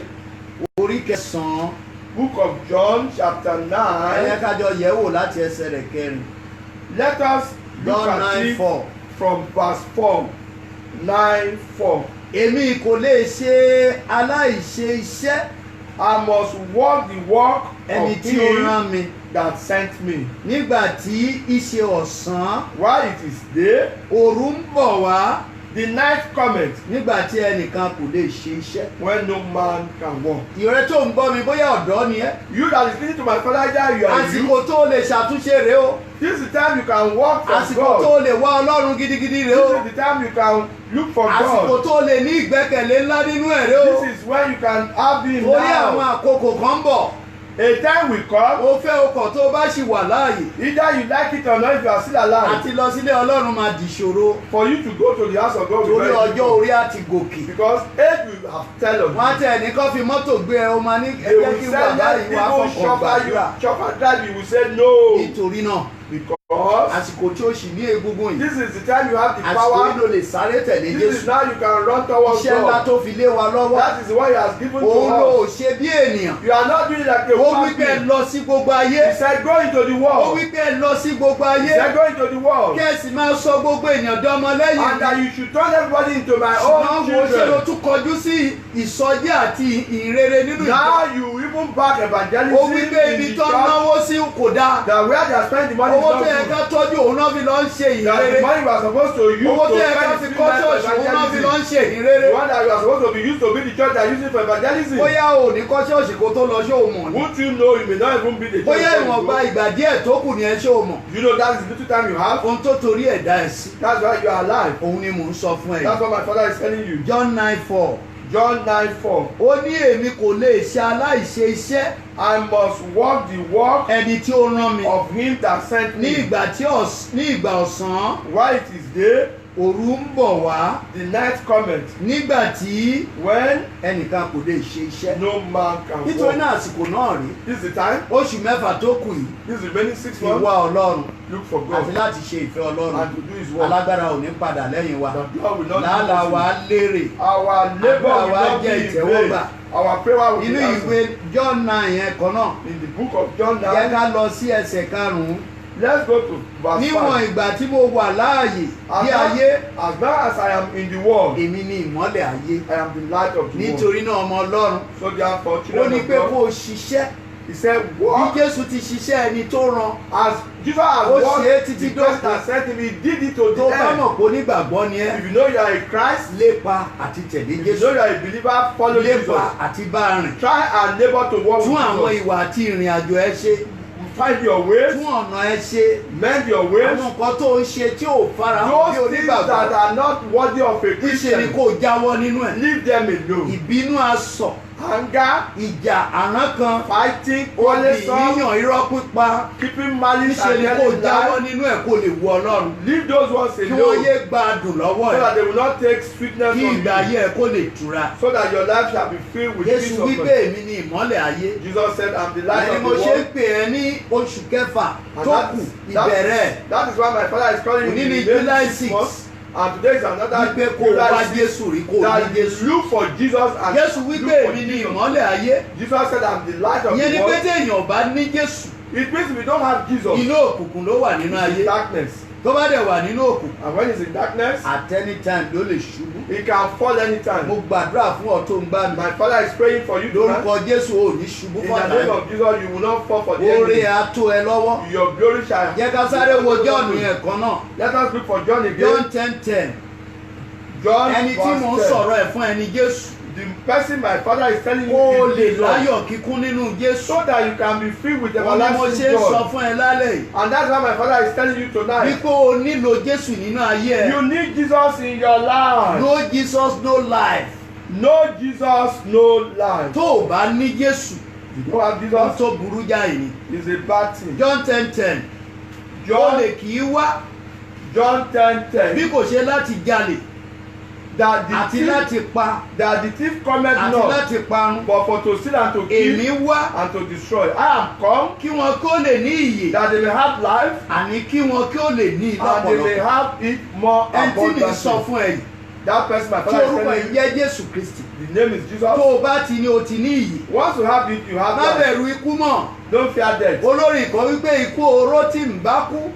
C: orí kẹsàn-án.
B: Book of John, chapter
C: Ẹ
B: 9.
C: jẹ́ ká jọ yẹ̀ wò láti ẹsẹ̀ rẹ̀ kẹrin.
B: Let us look
C: John
B: at
C: 9,
B: it
C: 4.
B: from verse 4. 9:4.
C: Èmi kò lè ṣe aláìṣe iṣẹ́
B: I must walk the walk
C: ẹni
B: of
C: tí ó
B: him
C: rán mi.
B: that sent me.
C: Nígbà tí ìṣe ọ̀sán,
B: While it is day,
C: òru ń bọ̀ wá.
B: the night cometh
C: Nígbà tí ẹnìkan kò lè ṣe iṣẹ́.
B: when no man can walk.
C: Ìrẹ́ tó ń gbọ́ mi bóyá ọ̀dọ́ ni ẹ́.
B: You that is listening to my father, either you are you.
C: Àsìkò tó lè ṣàtúnṣe rèé o.
B: This is the time you can walk from
C: Àsìkò
B: God.
C: tó lè wá Ọlọ́run gidigidi rèé o.
B: This is the time you can look for
C: Àsìkò
B: God.
C: tó lè ní ìgbẹ́kẹ̀lé ńlá nínú ẹ̀ rèé o.
B: This is when you can have him
C: Torí àwọn
B: now.
C: àkókò kan ń bọ̀.
B: A time will come.
C: O fẹ́ ọkọ̀ tó bá ṣì wà láàyè.
B: Either you like it or not, if you are still alive.
C: Àti lọ sílé Ọlọ́run máa dìṣòro.
B: For you to go to the house of God will be
C: Torí
B: very
C: ọjọ́
B: difficult.
C: orí àti gòkè.
B: Because age will have tell us.
C: Wọ́n á tẹ ẹnìkan fi mọ́tò gbé ẹ o máa ní
B: They
C: ẹgbẹ́
B: will
C: kí
B: say
C: bàbá
B: let
C: yìí wá
B: people
C: fọkàn
B: chauffeur you,
C: gbàdúrà.
B: chauffeur drive you will say no.
C: Nítorí náà,
B: Because
C: àsìkò tí ó ṣì ní egungun yìí.
B: this is the time you have the
C: Àsìkò yìí
B: power.
C: ló lè sáré tẹ̀lé
B: This is
C: Jésù.
B: now you can run towards
C: Iṣẹ́ ńlá
B: God.
C: tó fi lé wa lọ́wọ́.
B: That is what he has given to
C: Òun ló
B: us.
C: ṣe bí ènìyàn.
B: You are not doing it like a
C: Ó
B: human
C: wí pé ẹ
B: being.
C: lọ sí gbogbo
B: He
C: ayé.
B: said go into the
C: Ó
B: world.
C: wí pé ẹ lọ sí gbogbo
B: He
C: ayé.
B: said go into the world.
C: Kẹ́sì máa sọ gbogbo ènìyàn dọ́mọlẹ́yìn.
B: And that you should turn everybody into my
C: Ṣùgbọ́n
B: own
C: wo ṣe ló
B: children.
C: tún kọjú sí ìsọjí àti ìrere nínú ìjọ.
B: Now you even back evangelism
C: Ó wí pé
B: in
C: ibi
B: the
C: tó
B: church.
C: náwó sí kò dáa.
B: That where they are spending the money is
C: Owó
B: not
C: tó yẹ ká
B: good.
C: tọ́jú òun náà fi lọ ń ṣe
B: That the
C: ìrere.
B: money you are supposed to use
C: Owó
B: to
C: tó yẹ ká
B: spend
C: fi
B: is
C: kọ́
B: still
C: ṣọ́ọ̀ṣì òun náà fi lọ ń
B: evangelism.
C: ṣe ìrere.
B: The one that you are supposed to be used to be the church that are using for evangelism.
C: Bóyá o ní kọ́ ṣọ́ọ̀ṣì kó tó lọ ṣé o mọ̀ ni.
B: Won't you know you may not even be the church.
C: Bóyá
B: that you
C: ìwọ̀nba
B: go.
C: ìgbà díẹ̀ tó kù ni ẹ ṣé o mọ̀.
B: You know that is the little time you have.
C: Ohun tó torí ẹ̀ dá ẹ sí.
B: That's why you are alive.
C: Òun ni mò ń sọ fún ẹ.
B: That's what my father is telling you.
C: John 9:4.
B: John 9:4.
C: Ó ní èmi kò lè ṣe aláìṣe iṣẹ́
B: I must walk the walk
C: ẹni tí ó rán mi.
B: of him that sent
C: Ní
B: me.
C: ìgbà ọ̀sán,
B: While it is day,
C: òru ń bọ̀ wá.
B: the night cometh,
C: Nígbà tí
B: when
C: ẹnìkan kò lè ṣe iṣẹ́.
B: no man can
C: Nítorí
B: walk.
C: náà àsìkò náà rí.
B: This is the time.
C: Oṣù mẹ́fà tó kù yìí.
B: This is the remaining 6
C: Fi wá
B: months.
C: Ọlọ́run
B: Look for
C: àti
B: God
C: láti ṣe ìfẹ́ Ọlọ́run.
B: and to do his work.
C: Alágbára ò ní padà lẹ́yìn wa.
B: That God will not
C: Làálàá wa lérè.
B: Our labor
C: Àdúrà
B: will
C: wa
B: not be
C: jẹ́
B: in
C: ìtẹ́wọ́gbà.
B: vain. Our prayer will be
C: Inú ìwé
B: answered.
C: John 9 yẹn kan náà.
B: In the book of John
C: Jẹ́
B: 9,
C: ká lọ sí ẹsẹ̀ karùn-ún.
B: let's go to verse
C: Níwọ̀n
B: 5.
C: ìgbà tí mo wà láàyè
B: As
C: bí
B: long-
C: ayé,
B: as long as I am in the world,
C: èmi ni ìmọ́lẹ̀ ayé.
B: I am the light of the world.
C: Nítorí náà ọmọ Ọlọ́run,
B: So therefore,
C: ó
B: children
C: ní
B: of
C: pé kó
B: God,
C: o ṣiṣẹ́.
B: he said,
C: Bí
B: walk
C: Jésù ti ṣiṣẹ́ ẹni tó rán.
B: as Jesus has
C: Ó
B: walked.
C: ṣe é títí
B: The person
C: dópin.
B: that sent him, he did it to the
C: Tó bá
B: end.
C: mọ̀ pé onígbàgbọ́ ni ẹ́,
B: If you know you are a Christ,
C: lépa àti tẹ̀lé
B: if you
C: Jésù.
B: know you are a believer, follow Jesus.
C: Lépa àti bá a rìn.
B: Try and labor to walk
C: Tún àwọn
B: with Jesus.
C: ìwà àti ìrìn àjò ẹ ṣe.
B: Find your ways,
C: Tún ọ̀nà ẹ ṣe.
B: mend your
C: Àwọn
B: ways.
C: nǹkan tó ń ṣe tí ò farahàn bí
B: Those things that
C: onígbàgbọ́.
B: are not worthy of a
C: Níṣe ni
B: Christian,
C: kò jáwọ́ nínú ẹ̀.
B: leave them alone.
C: Ìbínú asọ̀
B: anger,
C: ìjà àrán kan,
B: fighting,
C: olè
B: quarrelsome,
C: yíyàn, irọ́ pípa.
B: keeping malice
C: Níṣe
B: and
C: ni kò
B: telling
C: jáwọ́
B: lies.
C: nínú ẹ̀ kó lè wu Ọlọ́run.
B: Leave those ones
C: Kí wọ́n
B: alone
C: yé gba adùn lọ́wọ́
B: so
C: ẹ̀.
B: that they will not take sweetness
C: Kí
B: from
C: ìgbà
B: you.
C: ayé ẹ̀ kó lè tura.
B: So that your life shall be filled with peace
C: Jésù
B: of
C: wípé
B: God.
C: èmi ni ìmọ́lẹ̀ ayé.
B: Jesus said, I'm the light
C: Ẹni
B: of
C: mo
B: the
C: ṣe ń
B: world.
C: pè ẹ́ ní oṣù kẹfà
B: And
C: tó kù ìbẹ̀rẹ̀.
B: that is why my father is calling
C: Òní
B: me
C: ni
B: the
C: July
B: remaining 6
C: 6.
B: months. And today is another
C: Wípé kó o wá
B: July 6.
C: Jésù rí kó o ní
B: That
C: Jésù.
B: you look for Jesus and
C: Jésù
B: look
C: wípé
B: for
C: èmi ni
B: Jesus.
C: ìmọ́lẹ̀ ayé.
B: Jesus said, I'm the light of
C: Ìyẹn
B: the
C: ni pé
B: world.
C: téèyàn bá ní Jésù,
B: It means if we don't have Jesus,
C: inú òkùnkùn ló wà nínú
B: he's in
C: ayé.
B: darkness.
C: Tó bá dẹ̀ wà nínú òkùnkùn,
B: And when he's in darkness,
C: at any time ló lè ṣubú.
B: he can fall
C: Mo
B: anytime.
C: gbàdúrà fún ọ tó ń gbá mi.
B: My father is praying for you tonight.
C: Lórúkọ Jésù ò ní ṣubú
B: In
C: fún
B: the name
C: àdáyé.
B: of Jesus, you will not fall for the
C: Oore
B: enemy.
C: á tó ẹ lọ́wọ́.
B: Your glory shall.
C: Jẹ́ ká sáré wo John yẹn kan náà.
B: Let us look for John
C: John
B: again.
C: 10:10.
B: John
C: Ẹni tí mò ń
B: verse 10.
C: sọ̀rọ̀ ẹ̀ fún ẹni Jésù.
B: The person my father is telling you
C: Kó o
B: is
C: lè
B: Jesus.
C: láyọ̀ kíkún nínú Jésù.
B: So that you can be filled with
C: Òun ni mo
B: everlasting
C: ṣe ń sọ
B: joy.
C: fún ẹ lálẹ́ yìí.
B: And that's why my father is telling you tonight.
C: Wípé o nílò Jésù nínú ayé ẹ.
B: You need Jesus in your life.
C: No Jesus, no life.
B: No Jesus, no life.
C: Tó o bá ní Jésù,
B: You don't have
C: ohun
B: Jesus,
C: tó burú jáì ni.
B: it's a bad thing.
C: John 10:10. Ó
B: John,
C: lè kì í wá
B: John 10:10.
C: bí kò ṣe láti jalè
B: That the
C: àti
B: thief,
C: láti pa
B: that the thief cometh
C: àti
B: not,
C: láti parun.
B: but for to steal and to kill
C: Èmi wá
B: and to destroy. I am come
C: kí wọn kó lè ní ìyè
B: that they may have life
C: àní kí wọn kí ó lè ní
B: and they may
C: lọ́pọ̀lọpọ̀.
B: have it more
C: Ẹni tí mi sọ
B: abundantly.
C: fún ẹ yìí
B: That person my
C: tí
B: father is
C: orúkọ
B: telling
C: yìí
B: you,
C: jẹ́ Jésù Kristi.
B: the name is Jesus.
C: Tó o bá ti ní o ti ní ìyè.
B: Once you have it, you have
C: Má
B: life.
C: bẹ̀rù ikú mọ́.
B: Don't fear death.
C: Olórin kan wípé ikú oró tí ń bá kú,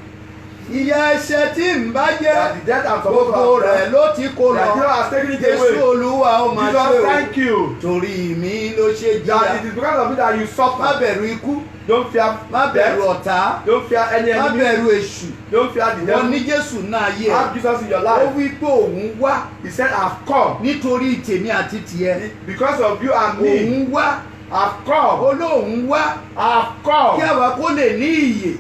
C: ìyà ẹ̀ṣẹ̀ tí ń bá
B: That
C: jẹ́,
B: the death I'm supposed
C: gbogbo
B: to
C: rẹ̀
B: have.
C: ló ti kó
B: That Jesus
C: lọ.
B: has taken it
C: Jésù
B: away.
C: Olúwa ó máa ṣe
B: Jesus,
C: o.
B: thank you.
C: Torí mi ló ṣe
B: That
C: jìyà.
B: it is because of it that you
C: Má
B: suffer.
C: bẹ̀rù ikú,
B: Don't fear
C: má bẹ̀rù
B: death.
C: ọ̀tá,
B: Don't fear any
C: má
B: enemy.
C: bẹ̀rù èṣù.
B: Don't fear the
C: Wọ́n ní
B: devil.
C: Jésù náà yé ẹ.
B: Have Jesus in your
C: Ó
B: life.
C: wí pé òun wá
B: He said, I've come.
C: nítorí tèmi àti tiẹ̀.
B: Because of you and me.
C: Òun wá,
B: I've come.
C: olóhùn wá
B: I've
C: kí
B: come.
C: àwa kó lè ní ìyè,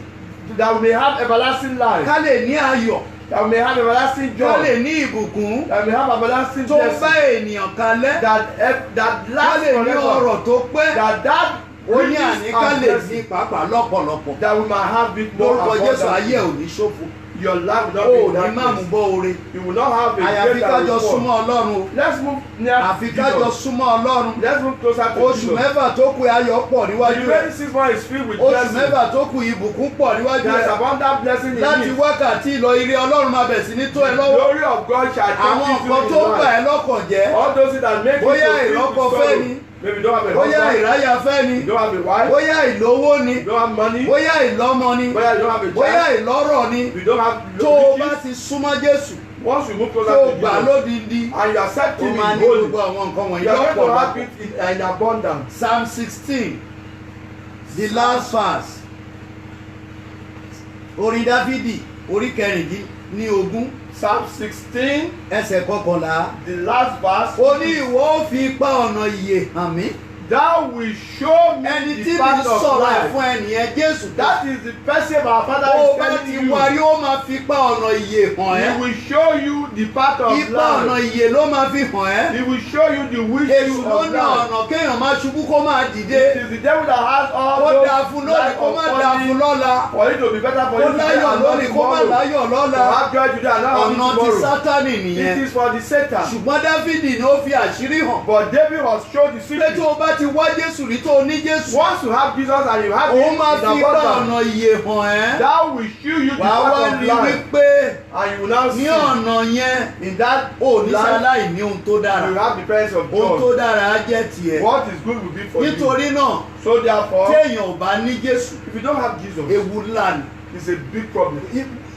B: That we may have everlasting life.
C: ká lè ní ayọ̀,
B: That we may have everlasting
C: ká
B: joy.
C: lè ní ìbùkún
B: That we may have everlasting
C: tó bá
B: blessing.
C: ènìyàn kalẹ̀,
B: That
C: ká
B: lasts
C: lè ní
B: forever.
C: ọrọ̀ tó pẹ́.
B: That
C: Ó ní
B: riches
C: àní ká
B: and
C: lè ní
B: blessing.
C: pàápàá lọ́pọ̀lọpọ̀.
B: That we might have it more
C: Lórúkọ Jésù ayé ò
B: abundantly.
C: ní ṣòfò.
B: Your life will
C: Ó
B: not be
C: ní
B: in
C: má mú
B: darkness.
C: bọ́ oore.
B: You will not have a
C: Àyàfi
B: greater
C: kájọ súnmọ́
B: reward.
C: Ọlọ́run o.
B: Let's move near
C: Àfi kájọ
B: Jesus.
C: súnmọ́ Ọlọ́run.
B: Let's move closer to
C: Oṣù
B: Jesus.
C: mẹ́fà tó kù ayọ̀ pọ̀
B: The
C: níwájú rẹ̀.
B: remaining 6 months is filled with
C: Oṣù
B: blessing.
C: mẹ́fà tó kù ìbùkún pọ̀ níwájú
B: There is
C: rẹ̀.
B: abundant blessing in
C: Láti
B: it.
C: wákàtí ìlọ ire Ọlọ́run máa bẹ̀ sí ní tó ẹ
B: The
C: lọ́wọ́.
B: glory of God shall
C: Àwọn
B: take
C: nǹkan
B: you
C: tó
B: to
C: bà
B: life.
C: ẹ́ lọ́kàn jẹ́.
B: All those things that make you
C: Bóyá
B: to feel
C: ìrọ́pọ̀
B: with
C: fẹ́
B: sorrow.
C: ni.
B: Maybe you don't have a
C: Bóyá
B: husband.
C: ìráyà fẹ́ ni.
B: You don't have a wife.
C: Bóyá ìlówó ni.
B: You don't have money.
C: Bóyá ìlọ́mọ ni.
B: Bóyá you don't have a
C: Bóyá
B: child.
C: ìlọ́rọ̀ ni.
B: You don't have
C: Tó o bá
B: riches.
C: ti súnmọ́ Jésù,
B: Once you move
C: tó
B: closer
C: o
B: to
C: gbà
B: Jesus
C: lódindi,
B: and you accept
C: o
B: him
C: máa
B: in
C: ní
B: holy,
C: gbogbo àwọn nǹkan wọ̀nyí
B: you are going to have
C: lọ́pọ̀lọpọ̀.
B: it in abundance.
C: Psalm 16, the last verse. Orin Dáfídì, orí kẹrìndínlógún,
B: Psalm 16,
C: ẹsẹ̀ kọkànlá.
B: the last verse.
C: Ó ní ìwọ ó fi ipa ọ̀nà ìyè hàn mí.
B: Thou will show me
C: Ẹni tí
B: the
C: mi
B: path of
C: sọ̀rọ̀ ẹ̀
B: life.
C: fún ẹnìyẹn Jésù.
B: That is the person our father
C: Bó o
B: is
C: bá
B: telling
C: ti
B: you.
C: wárí ó máa fi ipa ọ̀nà ìyè hàn
B: He
C: ẹ́.
B: will show you the path of
C: Ipa ọ̀nà
B: life.
C: ìyè ló máa fi hàn ẹ́.
B: He will show you the
C: Èṣù
B: wisdom
C: ló
B: of
C: ní
B: life.
C: ọ̀nà kéèyàn máa ṣubú kó máa dìde.
B: It is the devil that has all
C: Ó
B: those
C: dáa fún lónìí
B: life
C: kó
B: of
C: má dáa fún
B: money
C: lọ́la.
B: for it to be better for
C: Ó
B: you today
C: láyọ̀
B: and not
C: lónìí kó má
B: tomorrow.
C: láyọ̀
B: To
C: lọ́la.
B: have joy today and not
C: Ọ̀nà
B: have
C: ti
B: tomorrow.
C: Sátánì
B: It
C: nìyẹn.
B: is for the Satan.
C: Ṣùgbọ́n Dáfídì ni ó fi àṣírí hàn.
B: But David was shown the
C: Pé
B: secret.
C: tó o bá ti wá Jésù rí tó o ní Jésù,
B: Once you have Jesus and you have him
C: òun máa
B: in
C: fi ipa
B: abundance,
C: ọ̀nà ìyè hàn ẹ́.
B: that will show you the
C: Wàá wá
B: path of
C: rí
B: life.
C: wípé
B: And you will now
C: ní
B: see
C: ọ̀nà yẹn
B: in that
C: ò ní
B: life
C: ṣaláì ní ohun tó dára.
B: you have the presence of
C: Ohun tó
B: God.
C: dára á jẹ́ tiẹ̀.
B: What is good will be for you.
C: Nítorí náà,
B: So therefore,
C: téèyàn ò bá ní Jésù,
B: if you don't have Jesus,
C: ewu ńlá ni.
B: it's a big problem.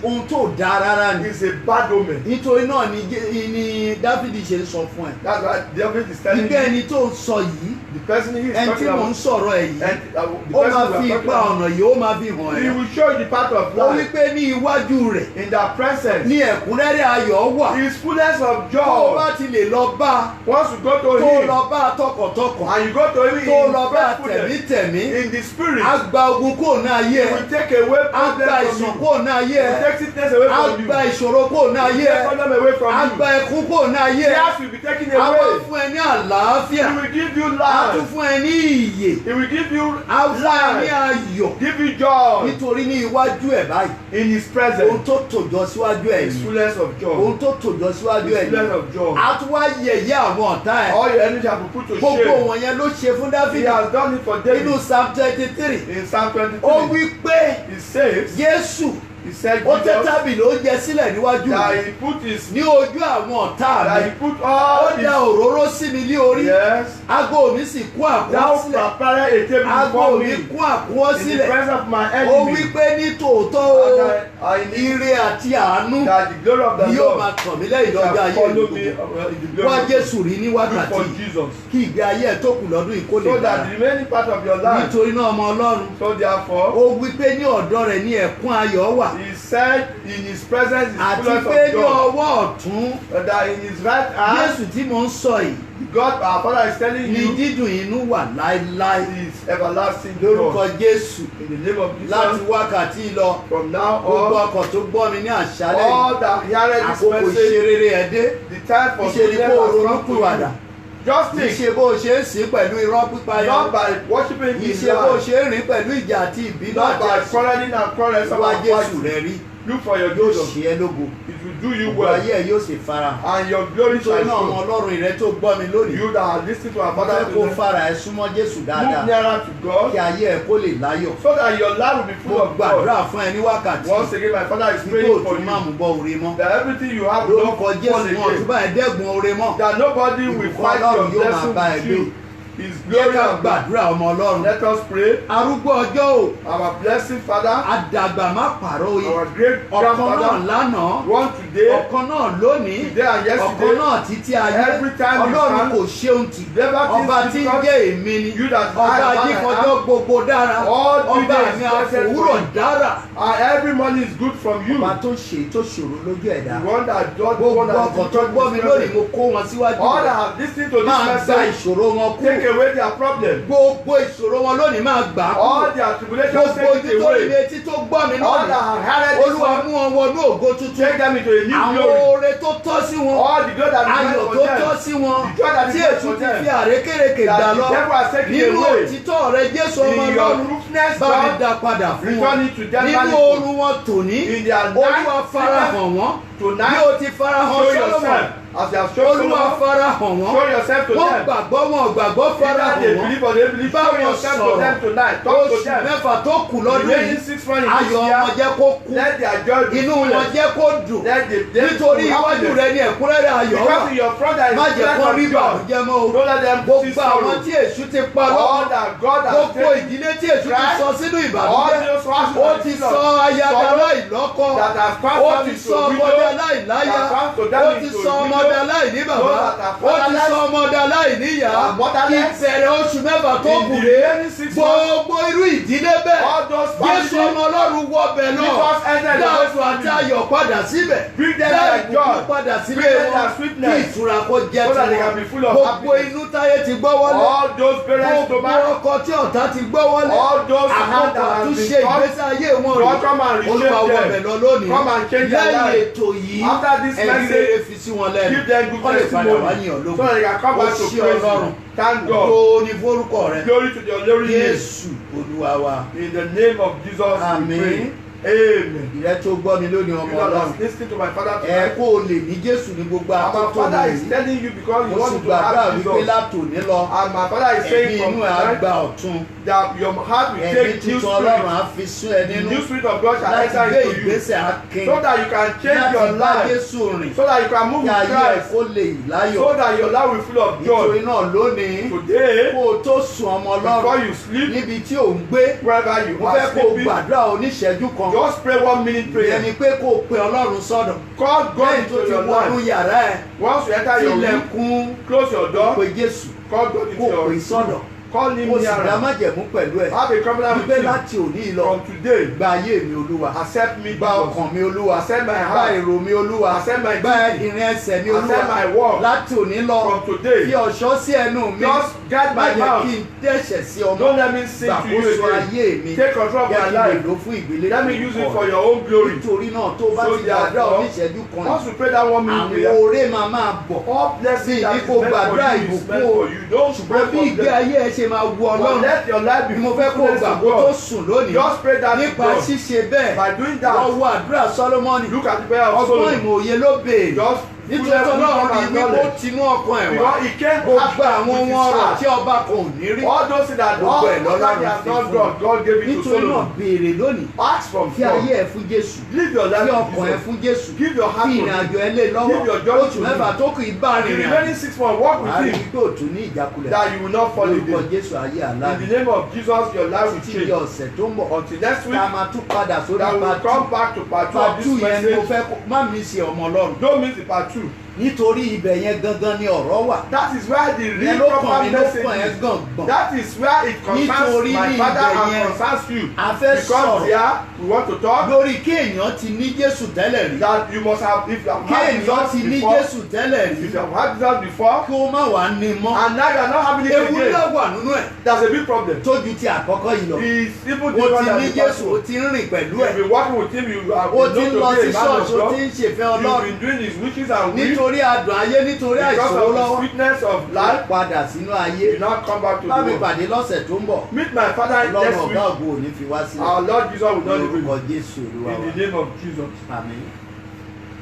C: Ohun tó dáa rárá ni.
B: It's a bad omen.
C: Nítorí náà ni Dáfídì ṣe ń sọ fún ẹ.
B: That's why David is telling
C: Ibẹ̀
B: you
C: ẹni tó ń sọ yìí,
B: the person he is
C: ẹni tí
B: talking
C: mò ń
B: about.
C: sọ̀rọ̀ ẹ̀ yìí,
B: And the
C: ó
B: person
C: máa
B: we
C: fi
B: are
C: ipa
B: talking
C: ọ̀nà yìí ó máa fi hàn
B: about. He
C: ẹ́.
B: will show you the path of
C: Ó wí
B: life.
C: pé ní iwájú rẹ̀
B: In their presence,
C: ní ẹ̀kúnrẹ́rẹ́ ayọ̀ wà.
B: his fullness of
C: Tó o bá
B: joy.
C: ti lè lọ bá a,
B: Once you go to
C: tó o
B: him
C: lọ bá a tọkàntọkàn,
B: and you go to him
C: tó o
B: in
C: lọ bá a
B: faithfulness,
C: tẹ̀mítẹ̀mí,
B: in the spirit,
C: á gba ogun kúrò ní ayé
B: he
C: ẹ.
B: will take away
C: Á gba
B: problems
C: ìsàn
B: from you.
C: kúrò ní ayé
B: He will
C: ẹ.
B: take sickness away
C: Á
B: from you.
C: gba ìṣòro kúrò ní
B: He will
C: ayé
B: take
C: ẹ.
B: problem away from
C: Á
B: you.
C: gba ẹkún fún kò ní ayé ẹ.
B: Tears will be taken
C: A wá
B: away.
C: fún ẹ ní àlàáfíà.
B: He will give you
C: A tún
B: life.
C: fún ẹ ní ìyè.
B: He will give you
C: A fún ẹ ní
B: life.
C: ayọ̀.
B: Give you joy.
C: Nítorí ní iwájú ẹ̀ báyìí.
B: In His
C: Ohun
B: presence.
C: tó tòjọ síwájú ẹ̀
B: His
C: yìí.
B: fullness of
C: Ohun
B: joy.
C: tó tòjọ síwájú ẹ̀
B: His fullness
C: yìí.
B: of joy.
C: A tún wá yẹ̀yẹ́ àwọn ọ̀tá ẹ̀.
B: All your enemies have been put to
C: Gbogbo
B: shame.
C: wọ̀nyẹn ló ṣe fún
B: He
C: Dáfídì.
B: has done it for David.
C: Nínú Psalm 23.
B: In Psalm
C: Ó
B: 23,
C: wí pé
B: He says,
C: Jésù
B: He said,
C: ó tẹ́
B: Jesus,
C: tábìlì oúnjẹ sílẹ̀ níwájú
B: that
C: mi
B: He put His,
C: ní ojú àwọn ọ̀tá
B: that
C: mi.
B: He put
C: Ó
B: all
C: da
B: His,
C: òróró sí mi ní orí.
B: yes,
C: Ago mi sì kún àkúnwọ́
B: thou
C: sílẹ̀.
B: prepared a table
C: Ago
B: before
C: mi
B: me
C: kún àkúnwọ́
B: in the
C: sílẹ̀.
B: presence of my
C: Ó wí
B: enemy.
C: pé ní tòótọ́ o,
B: And I need
C: ire àti àánú
B: that the glory of the
C: ni yóò máa
B: Lord
C: tàn mí lẹ́yìn
B: shall
C: lọ́jọ́ ayé
B: follow
C: mi
B: me
C: gbogbo.
B: in the
C: Wá
B: glory of
C: Jésù rí ní
B: God.
C: wákàtí
B: For
C: yìí,
B: Jesus.
C: kí ìgbé ayé ẹ̀ tó kù lọ́dún yìí kó lè
B: So
C: dára.
B: that the remaining part of your life,
C: Nítorí náà ọmọ Ọlọ́run,
B: so therefore,
C: ó wí pé ní ọ̀dọ̀ rẹ̀ ní ẹ̀kún ayọ̀ wà.
B: He said in His presence is
C: Àti
B: fullness
C: pé
B: of
C: ní
B: joy.
C: ọwọ́ ọ̀tún
B: That in His right hand,
C: Jésù tí mò ń sọ yìí
B: God our Father is telling
C: ní
B: you
C: dídùn inú wà láéláé.
B: His everlasting
C: Lórúkọ
B: joy.
C: Jésù
B: In the name of
C: láti
B: Jesus,
C: wákàtí lọ
B: from now
C: gbogbo
B: on,
C: ọkọ̀ tó gbọ́ mi ní àṣálẹ́ yìí,
B: all that heareth this
C: àkókò
B: message,
C: ìṣerere ẹ̀ dé.
B: the time for
C: Ìṣe ni
B: goodness
C: kó o
B: has
C: ronú
B: come to
C: pìwàdà.
B: you. Just
C: Kì í
B: think,
C: ṣe bó o ṣe ń sìn pẹ̀lú irọ́ pípa yẹn.
B: not by worshiping
C: Kì í
B: His
C: ṣe bó o
B: life,
C: ṣe ń rìn pẹ̀lú ìjà àti ìbínú
B: not by
C: àti
B: quarreling and quarreling
C: ìwà
B: about
C: Jésù
B: fighting.
C: rẹ̀ rí.
B: Look for your
C: Yóò
B: Jesus.
C: ṣe ẹ́ lógo.
B: It will do you
C: Gbogbo
B: well,
C: ayé ẹ̀ yóò sì fara hàn.
B: and your glory shall
C: Nítorí náà ọmọ
B: show.
C: Ọlọ́run ìrẹ́ tó gbọ́ mi lónìí.
B: You that are listening to our
C: Mo fẹ́
B: Father
C: kó
B: today,
C: fara ẹ̀ súnmọ́ Jésù
B: move
C: dáadáa.
B: nearer to
C: Kí
B: God,
C: ayé ẹ̀ kó lè láyọ̀.
B: so that your life will be
C: Mo
B: full of God.
C: gbàdúrà fún ẹ ní wákàtí.
B: Once again, my Father is
C: Kí kò
B: praying for
C: tún má
B: you,
C: mú bọ́ oore mọ́.
B: that everything you have will not
C: Lórúkọ
B: fall
C: Jésù wọn
B: again.
C: tún bá ẹ dẹ́gun oore mọ́.
B: That nobody will
C: Ìbùkún
B: fight your
C: Ọlọ́run yóò máa
B: blessing
C: bá ẹ
B: with
C: gbé.
B: you. His
C: Jẹ́
B: glory
C: ká
B: and
C: gbàdúrà ọmọ Ọlọ́run.
B: let us pray.
C: Arúgbó ọjọ́ o,
B: Our blessing Father,
C: àdàgbà má pààrọ̀ oyè.
B: our great
C: Ọ̀kan náà
B: grandfather,
C: lánàá,
B: one today,
C: ọ̀kan náà lónìí,
B: today and
C: ọ̀kan
B: yesterday,
C: náà títí ayé.
B: every time you
C: Ọlọ́run
B: stand,
C: kò ṣeun tì.
B: never
C: Ọba
B: think
C: tí ń
B: because
C: jẹ́ èmi ni.
B: you that
C: Ọba
B: I,
C: àjífọjọ́ gbogbo dára.
B: all
C: Ọba
B: goodness
C: mi
B: blessed
C: àfòwúrọ̀
B: for you.
C: dára.
B: Every money is good from you.
C: Ọba tó ṣe tó ṣòro lójú ẹ̀dá.
B: The one that does the
C: Gbogbo
B: one that
C: ọkọ̀ tó gbọ́ mi lónìí mo kó wọn síwájú
B: all
C: rẹ̀.
B: that have listened to this
C: Máa gba
B: message,
C: ìṣòro wọn
B: take
C: kú.
B: away their problem.
C: Gbogbo ìṣòro wọn lónìí máa gbà á kú.
B: All their tribulations,
C: Gbogbo
B: take
C: ojú
B: it
C: tó rí
B: away.
C: etí tó gbọ́ mi
B: All that
C: lónìí.
B: have heard this
C: Olúwa
B: one,
C: mú wọn wọnú ògo tuntun.
B: take them into a new
C: Àwọn
B: glory.
C: oore tó tọ́ sí wọn.
B: All the glory that is
C: Ayọ̀
B: meant
C: tó
B: for
C: tọ́
B: them,
C: sí wọn.
B: the joy that is
C: Tí
B: meant
C: èṣù
B: for
C: ti
B: them,
C: fi àrékérekè
B: that
C: gbà
B: the
C: lọ.
B: devil has taken
C: Nínú
B: away.
C: òtítọ́ rẹ Jésù ọmọ
B: In your
C: Ọlọ́run.
B: truthfulness,
C: Bá mi
B: God,
C: dá padà fún
B: return
C: wọn.
B: it to them
C: Nínú
B: manifold.
C: oorun wọn tòní.
B: In their
C: Olúwa
B: night,
C: farahàn wọ́n. Bí
B: tonight,
C: o ti farahàn
B: show
C: Sólómọ̀.
B: yourself. As you have shown
C: Olúwa
B: Solomon,
C: farahàn wọ́n.
B: show yourself to
C: Wọ́n
B: them.
C: gbàgbọ́ wọn ò gbàgbọ́
B: Either
C: farahàn
B: they
C: wọ́n.
B: believe or they believe,
C: Bá
B: show
C: wọn
B: yourself to
C: sọ̀rọ̀.
B: them tonight. Talk to
C: Oṣù
B: them.
C: mẹ́fà tó kù lọ́dún
B: Remaining
C: yìí.
B: 6 months in
C: Ayọ̀
B: this
C: wọn
B: year,
C: jẹ́ kó kú.
B: let their joy be
C: Inú wọn
B: full.
C: jẹ́ kó dùn.
B: Let the
C: Nítorí iwájú rẹ ní ẹ̀kúnrẹ́rẹ́ ayọ̀ wà.
B: because in your front there is
C: Má jẹ́ kó rí
B: plenty of joy.
C: ìbànújẹ́ mọ́ o.
B: Don't let them see
C: Gbogbo àwọn
B: sorrow.
C: tí èṣù ti pa
B: All
C: lọ́wọ́.
B: that God has
C: Gbogbo
B: taken,
C: ìdílé tí èṣù ti
B: Right?
C: sọ sínú
B: all
C: ìbànújẹ́.
B: those ones
C: Ó
B: that
C: ti
B: is
C: sọ ayadara ìlọ́kọ.
B: that has
C: Ó
B: passed
C: ti
B: into
C: sọ ọmọdé
B: widow,
C: aláìláyà.
B: that passed to them
C: Ó ti
B: into
C: sọ
B: widow,
C: ọmọdé aláìní bàbá.
B: those that are
C: Ó ti
B: fatherless,
C: sọ ọmọdé aláìníyá.
B: are motherless.
C: Ìbẹ̀rẹ̀ oṣù mẹ́fà tó
B: In
C: kù
B: the
C: rèé.
B: remaining 6 months,
C: Gbogbo irú ìdílé bẹ́ẹ̀.
B: all those
C: Jésù
B: families,
C: ọmọ Ọlọ́run wọbẹ̀ náà.
B: Jesus entered the
C: Dáàbò àti
B: hospital.
C: ayọ̀ padà síbẹ̀.
B: Bring them
C: Dá
B: their
C: ìbùkún
B: joy.
C: padà sílé
B: Bring them
C: wọn.
B: their
C: Kí
B: sweetness.
C: ìtura kó jẹ́
B: So that they
C: tiwọn.
B: can be full of
C: Gbogbo
B: happiness.
C: inú táyé ti gbọ́ wọlé.
B: All those parents to
C: Gbogbo
B: marry,
C: ọkọ tí ọ̀tá ti gbọ́ wọlé.
B: all those hands
C: Àkókò
B: that have
C: àtúnṣe
B: been taught,
C: ìgbésí ayé wọn
B: God
C: rèé.
B: come and
C: Olúwa
B: reshape
C: wọbẹ̀
B: them.
C: lọ lónìí.
B: Come and change their
C: Lẹ́yìn
B: life.
C: ètò yìí,
B: After this
C: ẹ̀rí
B: message,
C: rere fi sí wọn lẹ́nu.
B: Give them good
C: Kọ́ lè padà wá
B: testimony.
C: yìn ọ́
B: So
C: lógo.
B: that they can come
C: Ó
B: back to
C: ṣí
B: praise
C: Ọlọ́run.
B: you. Thank God.
C: Ògo ni forúkọ rẹ̀.
B: Glory to your glory name.
C: Jésù Olúwa wa.
B: In the name of Jesus
C: Amen.
B: we pray. Amen.
C: Ìrẹ́ tó gbọ́ mi lónìí
B: You
C: ọmọ
B: know,
C: Ọlọ́run.
B: that's listening to my father
C: Ẹ
B: tonight.
C: kó o lè ní Jésù ní gbogbo
B: And my
C: àkókò
B: father is
C: yìí.
B: telling you because you
C: Mo sì
B: want to
C: gbàdúrà
B: have
C: wípé
B: Jesus.
C: látòní lọ.
B: And my father is
C: Ẹ̀mí
B: saying from
C: inú ẹ̀ á
B: tonight
C: gba ọ̀tun.
B: that your heart will
C: Ẹ̀mí
B: take new
C: tuntun Ọlọ́run á
B: spirit.
C: fi sún ẹ
B: The
C: nínú.
B: new spirit of God shall
C: Láti
B: enter
C: gbé
B: into you.
C: ìgbésẹ̀ akin.
B: So that you can change your
C: Láti bá
B: life.
C: Jésù rìn.
B: So that you can move
C: Kí
B: with
C: ayé ẹ̀
B: Christ.
C: kó lè láyọ̀.
B: So that your life will be full of
C: Nítorí
B: joy.
C: náà lónìí,
B: Today,
C: kó o tó sùn ọmọ
B: before
C: Ọlọ́run
B: you sleep,
C: níbi tí ò ń gbé,
B: wherever you
C: mo
B: are
C: fẹ́ kó o
B: sleeping,
C: gbàdúrà oníṣẹ́jú kan.
B: just pray 1 minute
C: Ìyẹn
B: prayer.
C: ni pé kó o pe Ọlọ́run sọ́dọ̀.
B: Call God
C: Lẹ́yìn tó
B: into
C: ti
B: your
C: wọnú
B: life.
C: yàrá ẹ̀,
B: Once you enter your room,
C: tilẹ̀kùn
B: close your
C: kó
B: door.
C: pe Jésù.
B: Call God
C: Kó
B: into
C: o
B: your
C: pè
B: room.
C: sọ́dọ̀.
B: Call him
C: mo sì dá
B: nearer.
C: májẹ̀mú pẹ̀lú ẹ̀
B: Have a covenant
C: wípé
B: with him.
C: láti òní lọ
B: From today,
C: gba ayé mi olúwa
B: accept me,
C: gba
B: Jesus.
C: ọkàn mi olúwa
B: Accept my
C: gba
B: heart.
C: èrò mi olúwa
B: Accept my
C: gba
B: thinking.
C: ìrìn ẹsẹ̀ mi
B: Accept my
C: olúwa
B: walk.
C: láti òní lọ
B: From today,
C: fi ọ̀ṣọ́ sí ẹnu mi
B: just guide
C: má
B: my
C: jẹ́
B: mouth.
C: kí n dẹ́ṣẹ̀ sí ọmọ
B: Don't let me sin to you
C: gbàkóso
B: again.
C: ayé mi
B: Take control of
C: jẹ́
B: my
C: kí n lè
B: life.
C: lò fún ìgbélé
B: Let me use it for your own glory.
C: nítorí náà tó bá
B: So
C: ti gbàdúrà
B: therefore,
C: oníṣẹ́jú kan
B: once you pray that 1 minute
C: àwọn
B: prayer,
C: oore máa bọ̀
B: all blessing that
C: ní
B: is
C: kó
B: meant for
C: gbàdúrà
B: you is
C: ìbùkún
B: meant
C: o
B: for you. Don't pray
C: ṣùgbọ́n bí
B: for
C: ìgbé
B: blessing.
C: ayé ẹ ṣe máa wu
B: But
C: ọlọ́run
B: let your life be
C: ni mo fẹ́ kó
B: fullness
C: gbà
B: of
C: kó tó
B: God.
C: sùn lónìí
B: Just pray that to
C: nípa
B: God.
C: ṣíṣe bẹ́ẹ̀
B: By doing
C: wọ́n
B: that,
C: wo àdúrà Sólómọ́nì
B: look at the prayer of
C: ọgbọ́n
B: Solomon.
C: ìmọ̀ òye ló béèrè
B: Just
C: nítorí
B: fullness
C: Ọlọ́run
B: wisdom
C: rí
B: and
C: wípé ó
B: knowledge.
C: tinú ọkàn ẹ̀ wá
B: Because he came
C: gbogbo
B: after
C: àwọn
B: with his
C: ohun ọrọ̀
B: heart.
C: tí ọba kò ní rí
B: All those things that
C: Gbogbo
B: all
C: ẹ̀ lọ́lọ́run
B: that he has
C: fi
B: not
C: fún
B: done, God gave it to
C: nítorí náà
B: Solomon.
C: béèrè lónìí
B: Ask from
C: fi ayé
B: God.
C: ẹ̀ fún Jésù
B: Live your life
C: fi
B: to
C: ọkàn ẹ̀
B: Jesus.
C: fún Jésù
B: Give your heart
C: fi
B: to
C: ìrìn
B: him.
C: àjò ẹ̀ lé lọ́wọ́
B: Give your journey
C: oṣù
B: to
C: mẹ́fà
B: him.
C: tó kù í bá
B: The
C: rìnrìn àjò
B: remaining 6 months, walk
C: wàá rí
B: with him.
C: wípé òtún ní ìjákulẹ̀
B: That you will not fall
C: lórúkọ
B: again.
C: Jésù ayé àlá
B: In the name of Jesus, your life will
C: títí di
B: change.
C: ọ̀sẹ̀ tó ń bọ̀
B: Until next week,
C: ká máa tún padà sórí
B: that we will
C: pàtó
B: come back to part 2 of
C: pàtó
B: this
C: yẹn ni mo
B: message.
C: fẹ́ kó má mi ṣe ọmọ Ọlọ́run
B: Don't miss the part 2.
C: nítorí ibẹ̀ yẹn gangan ni ọ̀rọ̀ wà
B: That is where the
C: yẹn
B: real
C: ló kàn
B: proper
C: mí ló
B: message
C: kàn ẹ́
B: is.
C: gbọ̀ngbọ̀n
B: That is where it concerns
C: Nítorí
B: my
C: ní
B: father
C: ibẹ̀
B: and
C: yẹn,
B: concerns you.
C: a fẹ́
B: Because
C: sọ̀rọ̀
B: there we want to talk
C: lórí kí èèyàn ti ní Jésù tẹ́lẹ̀ rí
B: that you must have, if you have
C: kí
B: had
C: èèyàn
B: Jesus
C: ti ní
B: before,
C: Jésù tẹ́lẹ̀ rí
B: if you have had Jesus before,
C: kí ó má wàá ní mọ́
B: and now you are not having it
C: ewu
B: again,
C: náà wà nínú ẹ̀
B: that's a big problem.
C: tójú ti àkọ́kọ́ yìí lọ
B: It's even
C: ó
B: different
C: ti
B: than
C: ní
B: the
C: Jésù ó
B: first one.
C: ti ń rìn pẹ̀lú
B: You
C: ẹ̀
B: have been working with him, you have
C: ó
B: been
C: ti ń
B: known
C: lọ
B: to
C: sí
B: be a man of
C: ṣọ́ọ̀ṣì ó
B: God.
C: ti ń ṣèfẹ́
B: You've
C: Ọlọ́run
B: been doing his wishes and will
C: nítorí adùn ayé nítorí
B: because
C: àìsàn
B: of the
C: lọ́wọ́
B: sweetness of life.
C: padà sínú ayé
B: You now come back to
C: bá mi
B: the world.
C: pàdé lọ́sẹ̀ tó ń bọ̀
B: Meet my father
C: Ọlọ́run
B: next
C: ọ̀gá
B: week.
C: ògo ò ní fi wá sílẹ̀
B: Our Lord Jesus will not leave
C: lórúkọ
B: you.
C: Jésù Olúwa
B: In
C: wa
B: the name of Jesus.
C: àmín.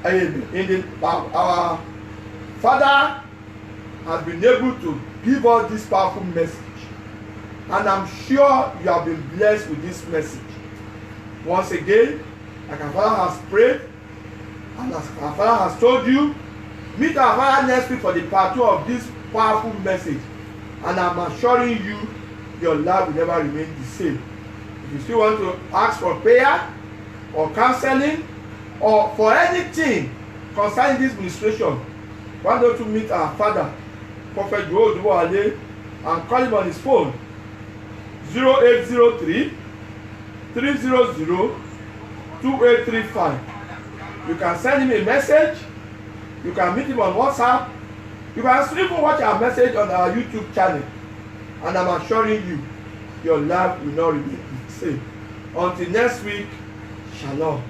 B: Amen. Our Father has been able to give us this powerful message, and I'm sure you have been blessed with this message. Once again, like our Father has prayed, and as our Father has told you, meet our Father next week for the part 2 of this powerful message, and I'm assuring you, your life will never remain the same. If you still want to ask for prayer or counseling or for anything concerning this ministration, why don't you meet our father, Prophet Joel Duboale, and call him on his phone 0803 300 2835. You can send him a message. You can meet him on WhatsApp. You can even watch our message on our YouTube channel. And I'm assuring you, your life will not remain the same. Until next week, shalom.